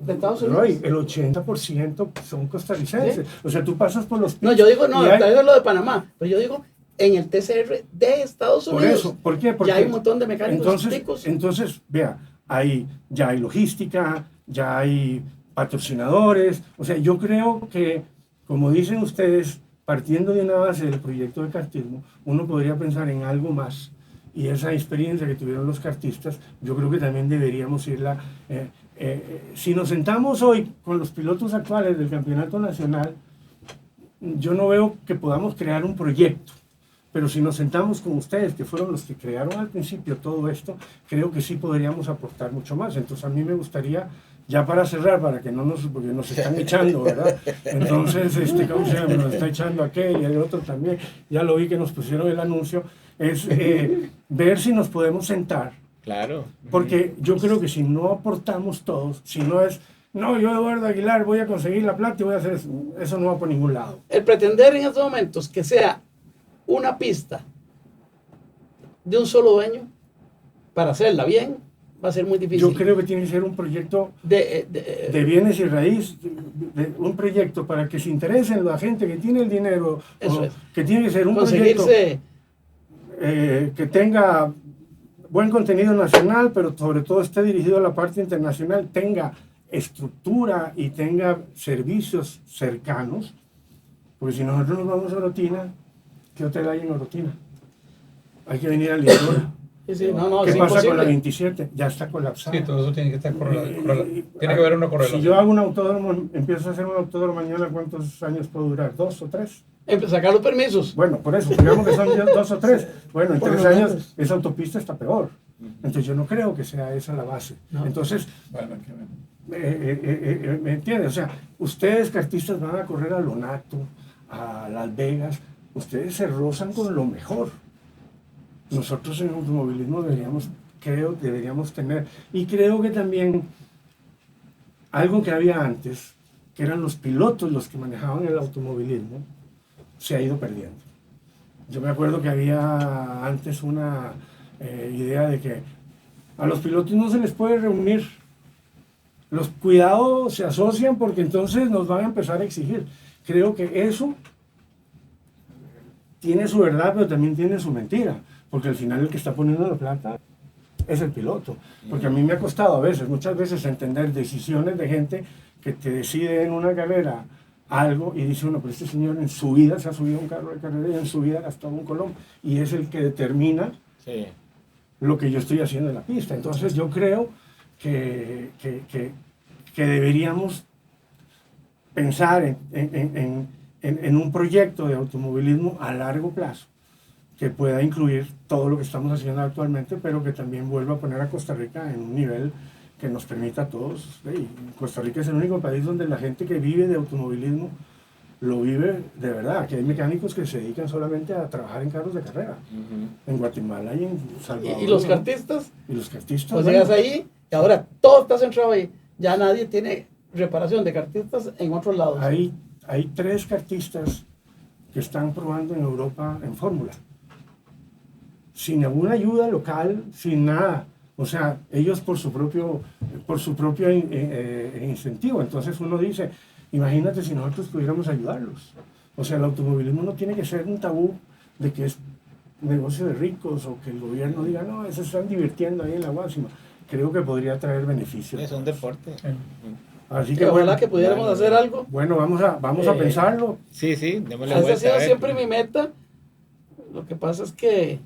de Estados Unidos. Roy, el 80% son costarricenses. O sea, tú pasas por los... No, yo digo, no, y hay- tal vez lo de Panamá, pero yo digo en el TCR de Estados Por Unidos. eso, ¿por qué? Porque ya hay un montón de mecánicos ticos. entonces, vea, ya hay logística, ya hay patrocinadores. O sea, yo creo que, como dicen ustedes, partiendo de una base del proyecto de kartismo, uno podría pensar en algo más. Y esa experiencia que tuvieron los kartistas, yo creo que también deberíamos irla. Si nos sentamos hoy con los pilotos actuales del campeonato nacional, yo no veo que podamos crear un proyecto. Pero si nos sentamos con ustedes, que fueron los que crearon al principio todo esto, creo que sí podríamos aportar mucho más. Entonces a mí me gustaría, ya para cerrar, para que no nos, porque nos están echando, ¿verdad? Entonces, ¿cómo se llama? Nos está echando aquel y el otro también. Ya lo vi que nos pusieron el anuncio. Es ver si nos podemos sentar. Claro. Porque yo creo que si no aportamos todos, si no es, no, yo Eduardo Aguilar voy a conseguir la plata y voy a hacer eso no va por ningún lado. El pretender en estos momentos que sea una pista de un solo dueño para hacerla bien va a ser muy difícil. Yo creo que tiene que ser un proyecto de bienes y raíz, un proyecto para que se interesen la gente que tiene el dinero, Eso es. que tiene que ser un proyecto conseguirse que tenga buen contenido nacional, pero sobre todo esté dirigido a la parte internacional, tenga estructura y tenga servicios cercanos, porque si nosotros nos vamos a Orotina, ¿qué hotel hay en Orotina? Hay que venir a Lindora. Sí, sí, no, ¿Qué es pasa con la imposible. 27? Ya está colapsada. Sí, todo eso tiene que estar Y- tiene que haber una correlación. Si yo hago un autódromo, empiezo a hacer un autódromo mañana, ¿cuántos años puedo durar? ¿2 o 3? Sacar los permisos. Bueno, por eso, digamos que son 2 o 3. Bueno, en Por 3 lo años menos. esa autopista está peor. Entonces yo no creo que sea esa la base. No. Entonces, Bueno, que- ¿me entiendes? O sea, ustedes kartistas van a correr a Lonato, a Las Vegas, ustedes se rozan con lo mejor. Nosotros en automovilismo deberíamos tener, y creo que también algo que había antes, que eran los pilotos los que manejaban el automovilismo, se ha ido perdiendo. Yo me acuerdo que había antes una idea de que A los pilotos no se les puede reunir. Los cuidados se asocian porque entonces nos van a empezar a exigir. Creo que eso tiene su verdad, pero también tiene su mentira, porque al final el que está poniendo la plata es el piloto. Porque a mí me ha costado muchas veces entender decisiones de gente que te decide en una carrera algo y dice uno, pero este señor en su vida se ha subido a un carro de carrera y en su vida ha gastado un colón y es el que determina lo que yo estoy haciendo en la pista. Entonces yo creo que deberíamos pensar en un proyecto de automovilismo a largo plazo que pueda incluir todo lo que estamos haciendo actualmente, pero que también vuelva a poner a Costa Rica en un nivel que nos permita a todos. Costa Rica es el único país donde la gente que vive de automovilismo lo vive de verdad, que hay mecánicos que se dedican solamente a trabajar en carros de carrera, en Guatemala y en Salvador. ¿Y los kartistas? Y los kartistas. Pues llegas ahí y ahora todo está centrado ahí. Ya nadie tiene reparación de kartistas en otros lados. Hay 3 kartistas que están probando en Europa en fórmula, sin alguna ayuda local, sin nada. O sea, ellos por su propio incentivo. Entonces uno dice, imagínate si nosotros pudiéramos ayudarlos. O sea, el automovilismo no tiene que ser un tabú de que es negocio de ricos o que el gobierno diga, no, se están divirtiendo ahí en la Guásima. Creo que podría traer beneficios. Es un deporte. Así que ojalá que pudiéramos hacer algo. Bueno, vamos a pensarlo. Sí, démosle Esa ha vuelta. sido a ver. siempre mi meta. Lo que pasa es que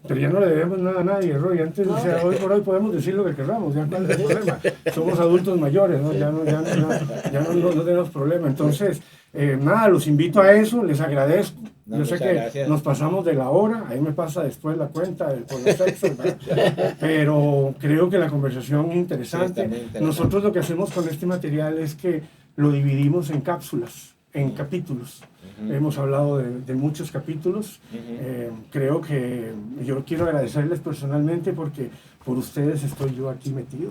Pero ya no le debemos nada a nadie, Roy. Antes, o sea, hoy por hoy podemos decir lo que queramos, ya cuál es el problema. Somos adultos mayores, ¿no? Ya no tenemos problema. Entonces, nada, los invito a eso, les agradezco. No, yo sé que gracias. nos pasamos de la hora, ahí me pasa después la cuenta por los extras, ¿verdad? Pero creo que la conversación es interesante. Sí, está muy interesante. Nosotros lo que hacemos con este material es que lo dividimos en cápsulas, en capítulos. Hemos hablado de muchos capítulos. Creo que yo quiero agradecerles personalmente porque por ustedes estoy yo aquí metido.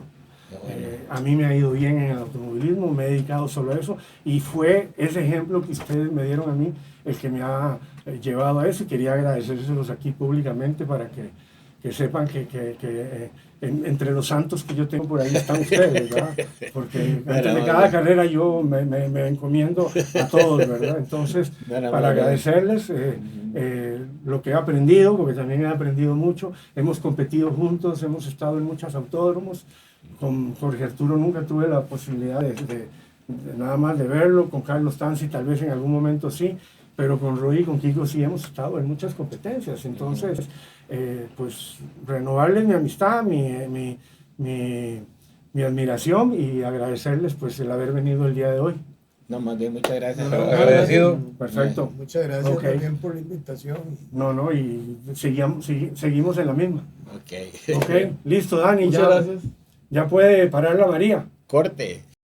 A mí me ha ido bien en el automovilismo, me he dedicado solo a eso y fue ese ejemplo que ustedes me dieron a mí el que me ha llevado a eso y quería agradecérselos aquí públicamente para que sepan que entre los santos que yo tengo por ahí están ustedes, ¿verdad? Porque antes de cada carrera yo me encomiendo a todos, ¿verdad? Entonces, para agradecerles lo que he aprendido, porque también he aprendido mucho, hemos competido juntos, hemos estado en muchos autódromos, con Jorge Arturo nunca tuve la posibilidad de nada más de verlo, con Carlos Tanzi tal vez en algún momento sí, pero con Roy y con Kiko sí hemos estado en muchas competencias. Entonces, pues renovarles mi amistad, mi admiración y agradecerles pues el haber venido el día de hoy. No, más bien, muchas gracias. Agradecido. Perfecto. Muchas gracias Ok. también por la invitación. No, y seguimos en la misma. Ok. Ok, listo, Dani, muchas gracias. ya puede parar la María. Corte.